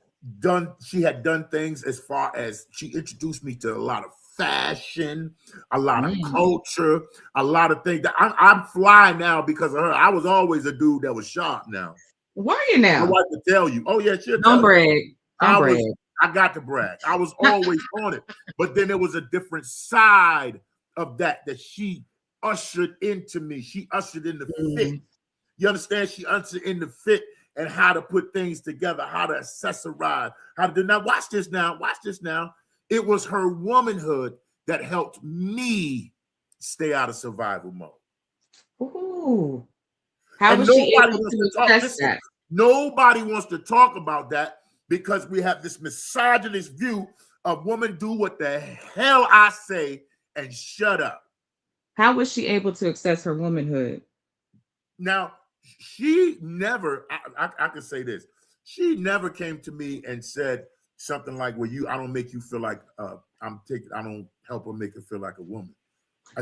B: had done things as far as she introduced me to a lot of fashion, a lot of culture, a lot of things. I'm fly now because of her. I was always a dude that was sharp now.
C: Were you now?
B: My wife would tell you. Oh yeah, she'll
C: Don't
B: tell
C: brag.
B: you.
C: Don't brag.
B: I got to brag. I was always on it. But then there was a different side of that she ushered into me. She ushered in the fit. You understand? She ushered in the fit and how to put things together, how to accessorize, how to do. Now watch this now. Watch this now. It was her womanhood that helped me stay out of survival mode.
C: Ooh. How was she able to assess that?
B: Nobody wants to talk about that because we have this misogynist view of women do what the hell I say and shut up.
C: How was she able to access her womanhood?
B: Now, she never, I can say this, she never came to me and said something like, well, I don't make you feel like I don't help her make her feel like a woman.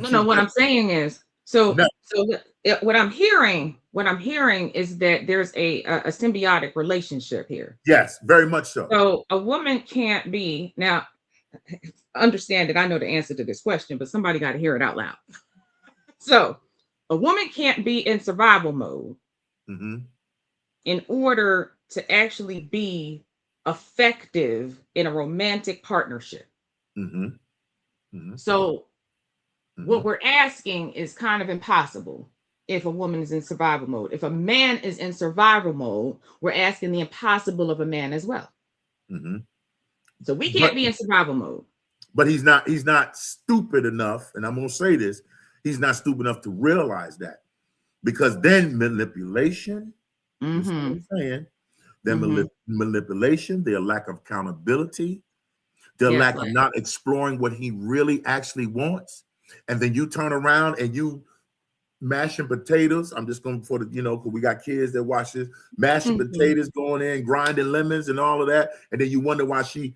C: No, what I'm saying is, what I'm hearing is that there's a symbiotic relationship here.
B: Yes, very much so.
C: So a woman can't be, now understand that I know the answer to this question, but somebody got to hear it out loud. So a woman can't be in survival mode in order to actually be effective in a romantic partnership. So what we're asking is kind of impossible if a woman is in survival mode. If a man is in survival mode, we're asking the impossible of a man as well. So we can't be in survival mode.
B: But he's not stupid enough, and I'm going to say this, he's not stupid enough to realize that. Because then manipulation, is what I'm saying, then manipulation, their lack of accountability, their lack of not exploring what he really actually wants. And then you turn around and you mashing potatoes. I'm just going for the, because we got kids that watch this. Mashing
C: Mhm.
B: potatoes, going in, grinding lemons and all of that. And then you wonder why she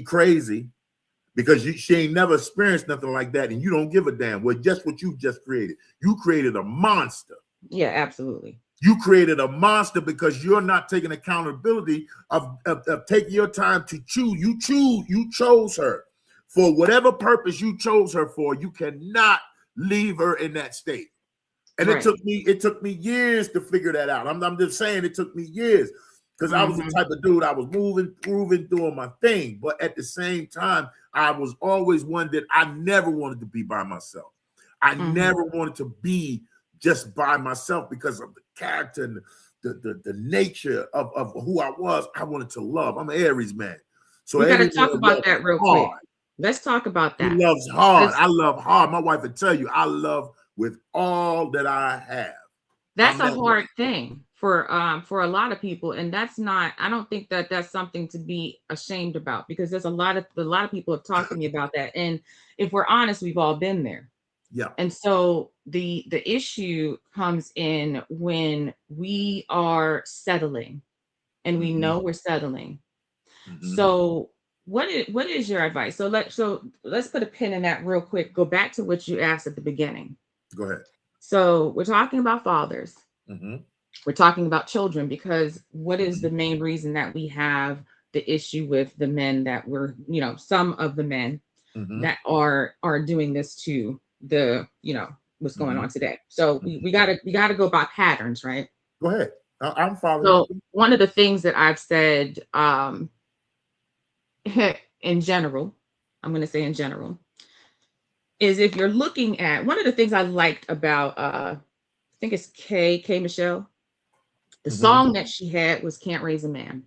B: crazy, because she ain't never experienced nothing like that, and you don't give a damn. Well, just what you just created. You created a monster.
C: Yeah, absolutely.
B: You created a monster because you're not taking accountability of taking your time to choose. You chose her for whatever purpose you chose her for. You cannot leave her in that state. And
C: Right.
B: it took me years to figure that out. I'm just saying it took me years, because I was the type of dude, I was moving, doing my thing. But at the same time, I was always one that I never wanted to be by myself. I never wanted to be just by myself because of the character and the nature of who I was. I wanted to love. I'm an Aries man. So
C: we got to talk about that real quick. Let's talk about that.
B: He loves hard. I love hard. My wife would tell you, I love with all that I have.
C: That's a hard thing for a lot of people, and that's not. I don't think that that's something to be ashamed about, because there's a lot of people have talked to me about that, and if we're honest, we've all been there.
B: Yeah.
C: And so the issue comes in when we are settling, and we know we're settling. So what is your advice? So let's put a pin in that real quick. Go back to what you asked at the beginning.
B: Go ahead.
C: So we're talking about fathers. We're talking about children, because what is the main reason that we have the issue with the men that we're, some of the men that are doing this to the, what's going on today. So we gotta go by patterns, right?
B: Go ahead. I'm following.
C: So one of the things that I've said in general, I'm going to say in general, is if you're looking at one of the things I liked about I think it's K Michelle, the song that she had was Can't Raise a Man.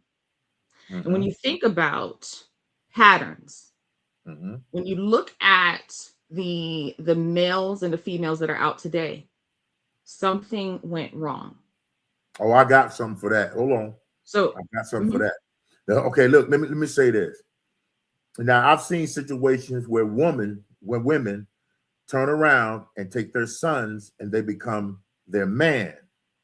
C: And when you think about patterns, when you look at the males and the females that are out today, something went wrong.
B: Oh, I got something for that. Hold on.
C: So
B: I got something for that. Now, okay, look, let me say this. Now, I've seen situations where women turn around and take their sons and they become their man.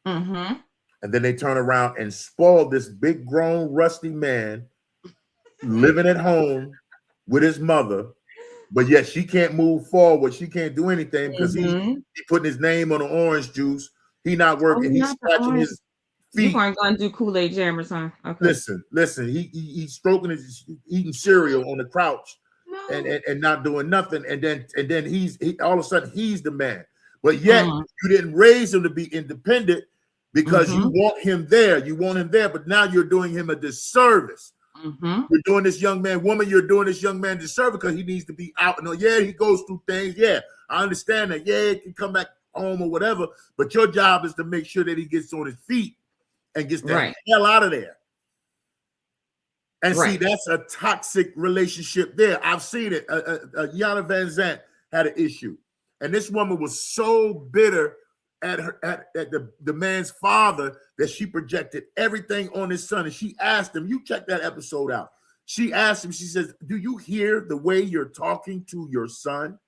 B: And then they turn around and spoil this big grown rusty man living at home with his mother, but yet she can't move forward. She can't do anything because he putting his name on the orange juice. He not working. He's scratching his feet.
C: You aren't gonna do Kool-Aid jammers, huh? Okay.
B: Listen. He's stroking his, eating cereal on the couch, and not doing nothing. And then he all of a sudden he's the man. But yet you didn't raise him to be independent because you want him there. You want him there, but now you're doing him a disservice. You're doing this young man, woman, you're doing this young man disservice because he needs to be out. And yeah, he goes through things. Yeah, I understand that. Yeah, he can come back home or whatever, but your job is to make sure that he gets on his feet and gets the hell out of there. And see, that's a toxic relationship there. I've seen it. Yana Van Zant had an issue, and this woman was so bitter at the man's father that she projected everything on his son. And she asked him, you check that episode out. She asked him, she says, do you hear the way you're talking to your son?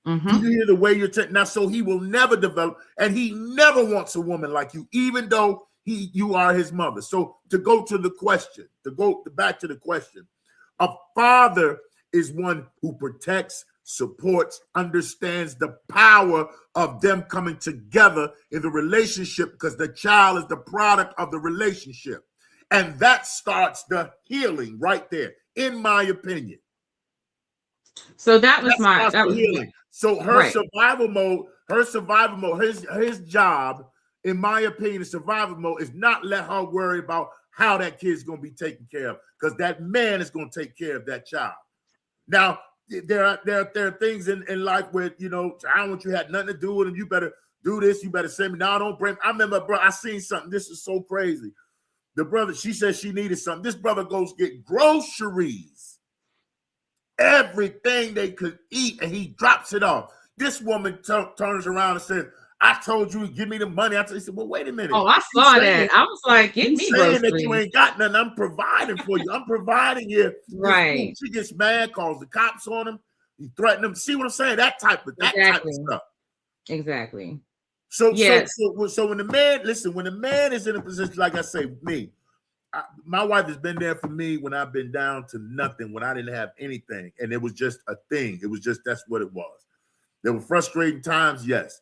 B: Do you hear the way you're now? So he will never develop, and he never wants a woman like you, even though you are his mother. So to go to the question, back to the question, a father is one who protects, supports, understands the power of them coming together in the relationship, because the child is the product of the relationship. And that starts the healing right there, in my opinion.
C: So that was
B: healing. So her survival mode, his job, in my opinion, survival mode is not let her worry about how that kid's going to be taken care of, because that man is going to take care of that child. Now, there are things in life where, I don't want you to have nothing to do with him. You better do this. You better send me. No, don't bring. I remember, bro, I seen something. This is so crazy. The brother, she said she needed something. This brother goes get groceries, everything they could eat, and he drops it off. This woman turns around and says, I told you to give me the money. He said, well, wait a minute.
C: Oh, I saw that. I was like, give me groceries.
B: That you ain't got nothing. I'm providing for you. I'm providing you.
C: Right.
B: She gets mad, calls the cops on him. He threatened him. See what I'm saying? That type of stuff.
C: Exactly.
B: So
C: Yes.
B: so when the man, listen, when the man is in a position, like I say, my wife has been there for me when I've been down to nothing, when I didn't have anything, and it was just a thing. It was just, that's what it was. There were frustrating times, yes.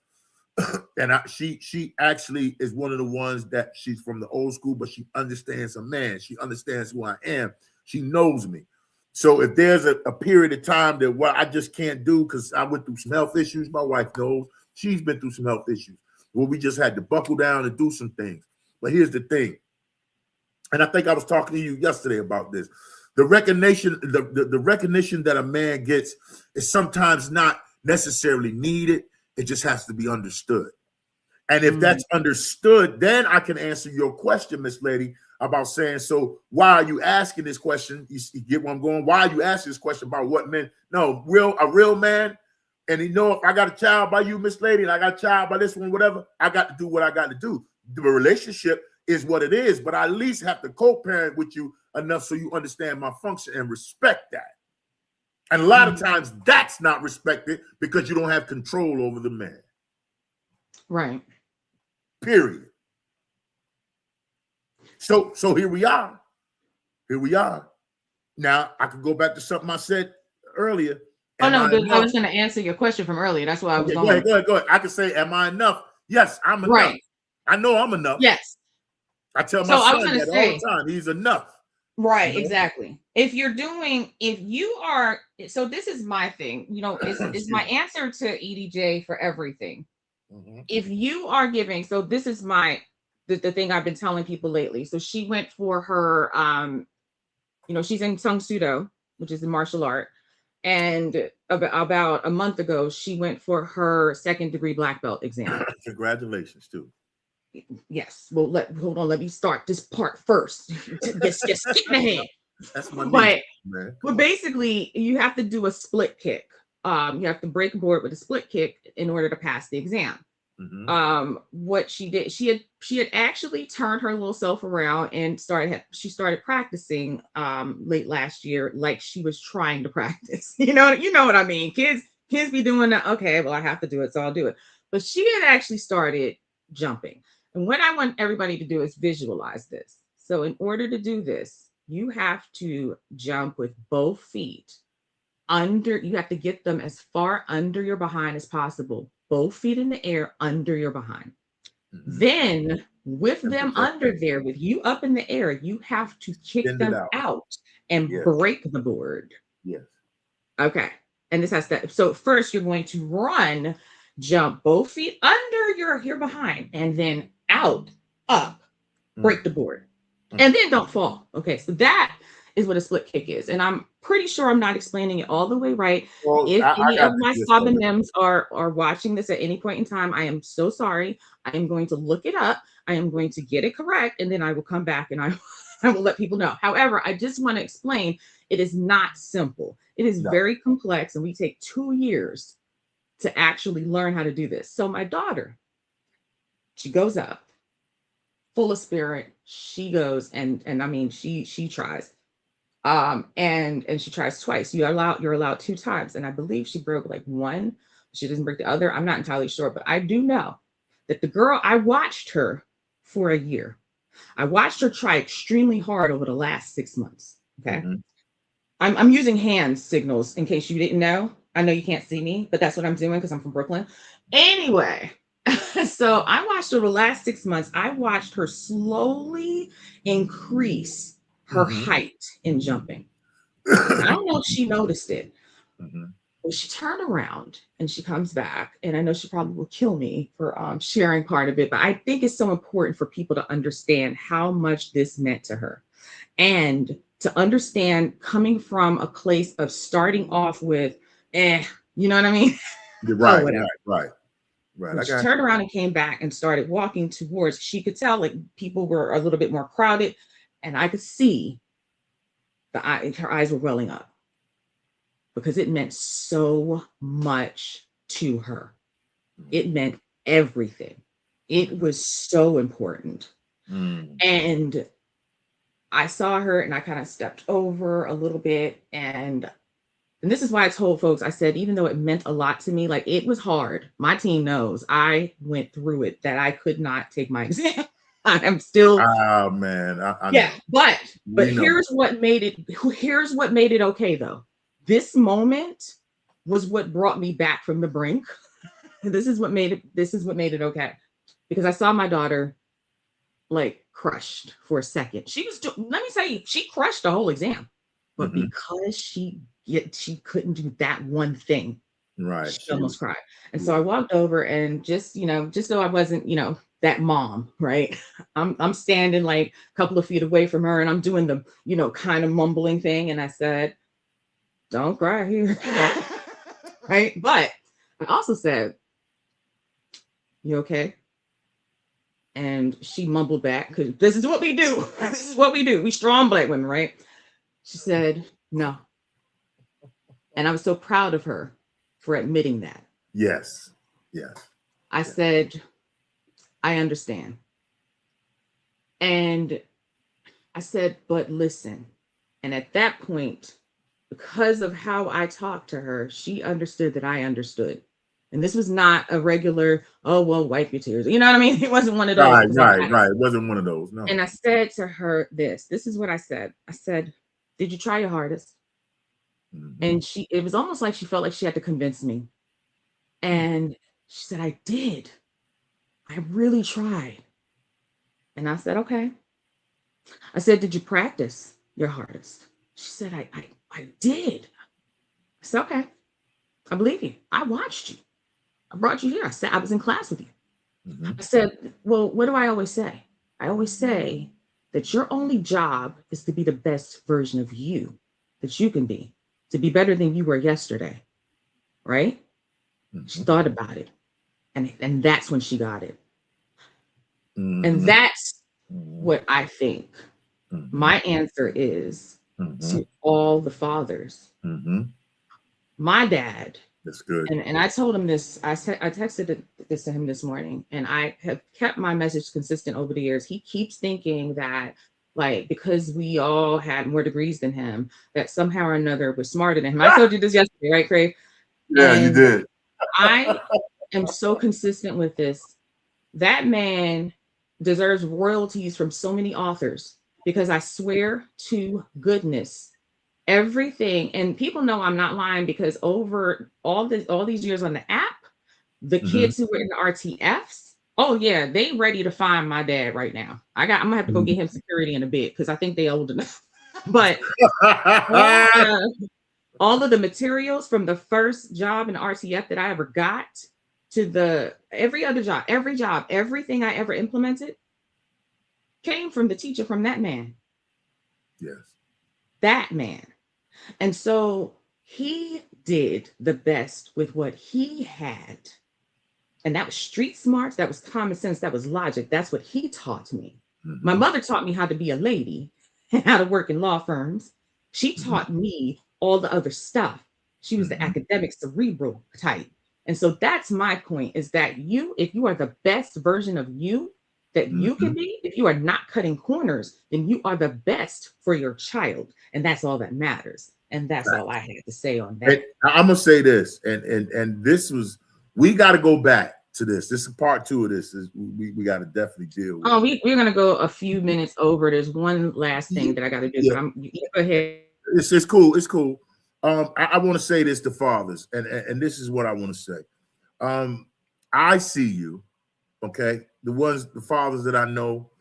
B: And she actually is one of the ones that, she's from the old school, but she understands a man. She understands who I am. She knows me. So if there's a period of time that what I just can't do because I went through some health issues, my wife knows she's been through some health issues where we just had to buckle down and do some things. But here's the thing, and I think I was talking to you yesterday about this. The recognition, the recognition that a man gets is sometimes not necessarily needed. It just has to be understood. And if that's understood, then I can answer your question, Miss Lady, about saying, so why are you asking this question? You get where I'm going? Why are you asking this question about what men? No, a real man, and if I got a child by you, Miss Lady, and I got a child by this one, whatever, I got to do what I got to do. The relationship is what it is, but I at least have to co-parent with you enough so you understand my function and respect that. And a lot of times that's not respected because you don't have control over the man.
C: Right.
B: Period. So here we are. Here we are. Now I could go back to something I said earlier.
C: Oh no, I was going to answer your question from earlier. That's why I was going.
B: Go ahead. I can say, am I enough? Yes, I'm enough.
C: Right.
B: I know I'm enough.
C: Yes.
B: I tell my son that all the time. He's enough.
C: Right, you know? Exactly. If you are, so this is my thing, is my answer to EDJ for everything. If you are giving, so this is the thing I've been telling people lately. So she went for her, she's in Sung Sudo, which is a martial art. And about a month ago, she went for her 2nd degree black belt exam.
B: Congratulations, too.
C: Yes. Well, hold on. Let me start this part first. Just skip ahead.
B: That's my niece, man.
C: But basically, you have to do a split kick. You have to break a board with a split kick in order to pass the exam. What she did, she had actually turned her little self around and started practicing late last year, like she was trying to practice. You know what I mean? Kids be doing that. Okay, well, I have to do it, so I'll do it. But she had actually started jumping. And what I want everybody to do is visualize this. So in order to do this, you have to jump with both feet you have to get them as far under your behind as possible. Both feet in the air under your behind. Then with them under there, with you up in the air, you have to kick them out and break the board.
B: Yes.
C: Okay. And this has to, so first you're going to jump both feet under your behind, and then out, up, break the board, and then don't fall. Okay, so that is what a split kick is, and I'm pretty sure I'm not explaining it all the way right. Well, if any of my Sabanims are watching this at any point in time, I am so sorry. I am going to look it up. I am going to get it correct, and then I will come back and I will let people know. However, I just want to explain it is not simple. It is very complex, and we take 2 years to actually learn how to do this. So my daughter, she goes up full of spirit. She goes and I mean, she tries. And she tries twice. You're allowed 2 times. And I believe she broke like one. She doesn't break the other. I'm not entirely sure, but I do know that the girl, I watched her for a year. I watched her try extremely hard over the last 6 months. Okay. I'm using hand signals in case you didn't know. I know you can't see me, but that's what I'm doing because I'm from Brooklyn. Anyway, so I watched her the last 6 months. I watched her slowly increase her height in jumping. I don't know if she noticed it. Well, she turned around and she comes back, and I know she probably will kill me for sharing part of it, but I think it's so important for people to understand how much this meant to her, and to understand coming from a place of starting off with, you know what I mean?
B: Right.
C: She turned around and came back and started walking towards, she could tell like people were a little bit more crowded, and I could see her eyes were welling up because it meant so much to her. It meant everything. It was so important. And I saw her and I kind of stepped over a little bit, and And this is why I told folks, I said, even though it meant a lot to me, like it was hard. My team knows I went through it, that I could not take my exam. I'm still,
B: oh man, I
C: yeah,
B: know.
C: but
B: We know.
C: here's what made it okay though. This moment was what brought me back from the brink. This is what made it okay. Because I saw my daughter like crushed for a second. Let me say, she crushed the whole exam. But because she couldn't do that one thing,
B: right,
C: she almost cried. And so I walked over and just so I wasn't, that mom, right? I'm standing like a couple of feet away from her and I'm doing the, kind of mumbling thing. And I said, don't cry here. Right. But I also said, you okay? And she mumbled back, because this is what we do. This is what we do. We strong Black women, right? She said, no. And I was so proud of her for admitting that.
B: Yes. Yes.
C: I said, I understand. And I said, but listen. And at that point, because of how I talked to her, she understood that I understood. And this was not a regular, oh, well, wipe your tears. You know what I mean? It wasn't one of those.
B: Right. It wasn't one of those. No.
C: And I said to her this is what I said. I said, did you try your hardest? And it was almost like she felt like she had to convince me. And she said, I did. I really tried. And I said, okay. I said, did you practice your hardest? She said, I did. I said, okay. I believe you. I watched you. I brought you here. I said, I was in class with you. I said, well, what do I always say? I always say that your only job is to be the best version of you that you can be, to be better than you were yesterday. Right? She thought about it. And that's when she got it. And that's what I think my answer is to all the fathers. My dad.
B: That's good.
C: And I told him this. I texted this to him this morning, and I have kept my message consistent over the years. He keeps thinking that, like, because we all had more degrees than him, that somehow or another we're smarter than him. I told you this yesterday, right, Crave?
B: Yeah, and you did.
C: I am so consistent with this. That man deserves royalties from so many authors, because I swear to goodness, everything, and people know I'm not lying, because over all these years on the app, the kids who were in the RTFs, oh yeah, they ready to find my dad right now. I'm gonna have to go get him security in a bit, because I think they old enough. But all of the materials from the first job in the RTF that I ever got to every other job, everything I ever implemented came from the teacher, from that man.
B: Yes.
C: That man. And so he did the best with what he had. And that was street smarts. That was common sense. That was logic. That's what he taught me. My mother taught me how to be a lady and how to work in law firms. She taught me all the other stuff. She was the academic cerebral type. And so that's my point, is that if you are the best version of you that you can be, if you are not cutting corners, then you are the best for your child. And that's all that matters. And that's all I had to say on that.
B: And I'm gonna say this, and this was, we got to go back to this. This is part 2 of this. We got to definitely deal with.
C: Oh, we're gonna go a few minutes over. There's one last thing that I got to do. But you go ahead.
B: It's cool. It's cool. I want to say this to fathers, and this is what I want to say. I see you, okay? The fathers that I know,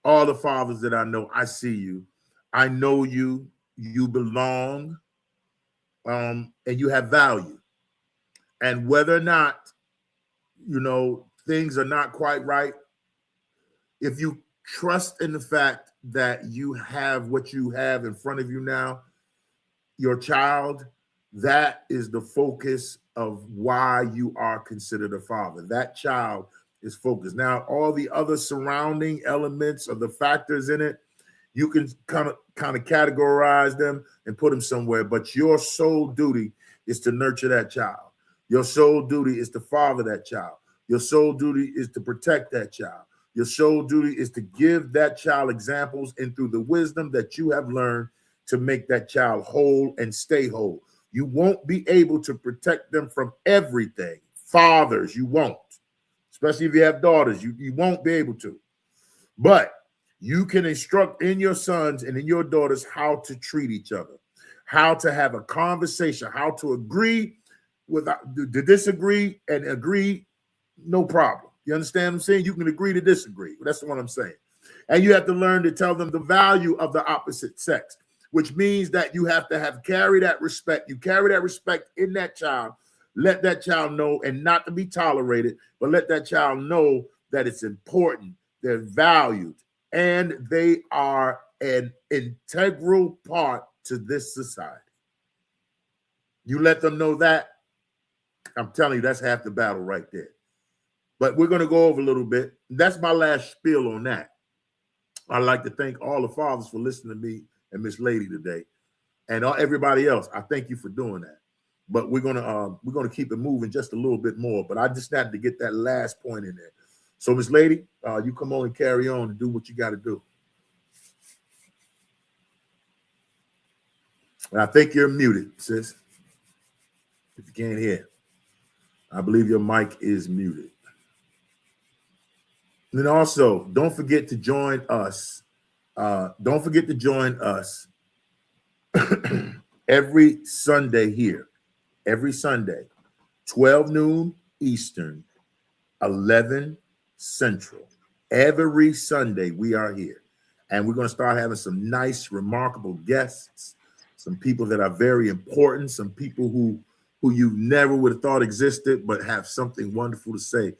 B: all the fathers that I know, I see you. I know you. You belong, and you have value. And whether or not, things are not quite right, if you trust in the fact that you have what you have in front of you now, your child, that is the focus of why you are considered a father. That child is focused. Now, all the other surrounding elements of the factors in it, you can kind of categorize them and put them somewhere, but your sole duty is to nurture that child. Your sole duty is to father that child. Your sole duty is to protect that child. Your sole duty is to give that child examples, and through the wisdom that you have learned, to make that child whole and stay whole. You won't be able to protect them from everything. Fathers, you won't. Especially if you have daughters, you won't be able to. But you can instruct in your sons and in your daughters how to treat each other, how to have a conversation, how to agree without to disagree and agree, no problem. You understand what I'm saying? You can agree to disagree. That's what I'm saying. And you have to learn to tell them the value of the opposite sex, which means that you have to carry that respect. You carry that respect in that child. Let that child know, and not to be tolerated, but let that child know that it's important, they're valued, and they are an integral part to this society. You let them know that, I'm telling you, that's half the battle right there. But we're going to go over a little bit. That's my last spiel on that. I'd like to thank all the fathers for listening to me and Miss Lady today, and everybody else. I thank you for doing that. But we're gonna keep it moving just a little bit more. But I just had to get that last point in there. So, Miss Lady, you come on and carry on and do what you got to do. And I think you're muted, sis. If you can't hear, I believe your mic is muted. And then also, don't forget to join us. Don't forget to join us every Sunday here. Every Sunday, 12 noon Eastern, 11 Central. Every Sunday we are here. And we're going to start having some nice, remarkable guests, some people that are very important, some people who you never would have thought existed, but have something wonderful to say.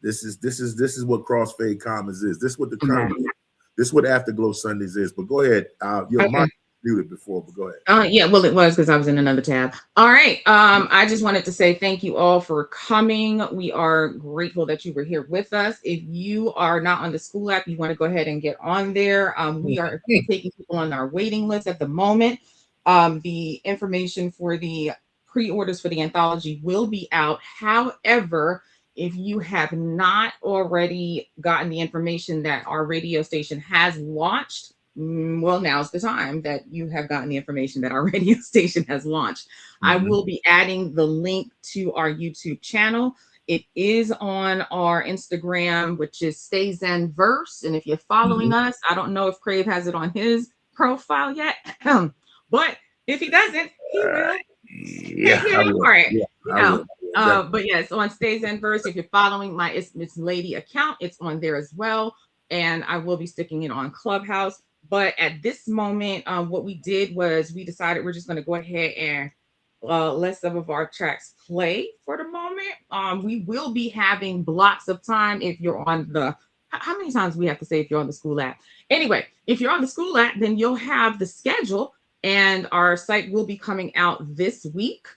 B: This is what Crossfade Commons is. This is what this is what Afterglow Sundays is. But go ahead. Your mic muted before, but go ahead.
C: Yeah, well, it was because I was in another tab. All right. I just wanted to say thank you all for coming. We are grateful that you were here with us. If you are not on the school app, you want to go ahead and get on there. We are taking people on our waiting list at the moment. The information for the pre-orders for the anthology will be out. However, if you have not already gotten the information that our radio station has launched, well, now's the time that you have gotten the information that our radio station has launched. I will be adding the link to our YouTube channel. It is on our Instagram, which is Stay Zen Verse. And if you're following us, I don't know if Crave has it on his profile yet, but if he doesn't, he will. But yes, on Stay Zen Verse, if you're following my Miss Lady account, it's on there as well. And I will be sticking it on Clubhouse. But at this moment, what we did was we decided we're just going to go ahead and let some of our tracks play for the moment. We will be having blocks of time if you're on the, how many times we have to say if you're on the school app? Anyway, if you're on the school app, then you'll have the schedule and our site will be coming out this week.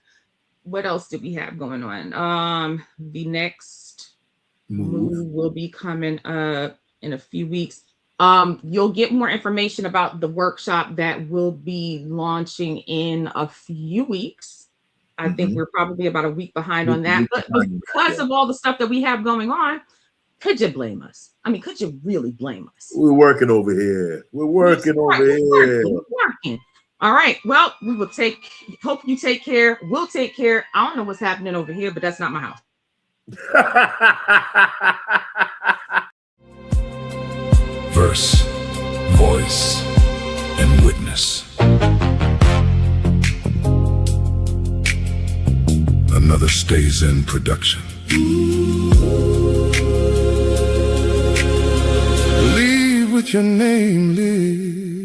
C: What else do we have going on? The next move will be coming up in a few weeks. You'll get more information about the workshop that will be launching in a few weeks. I think we're probably about a week behind on that. But because of all the stuff that we have going on, could you blame us? I mean, could you really blame us?
B: We're working over here. We're working over here.
C: We're working. All right. Well, we will hope you take care. We'll take care. I don't know what's happening over here, but that's not my house.
A: Verse, voice, and witness. Another Stays In production. Leave with your name, live.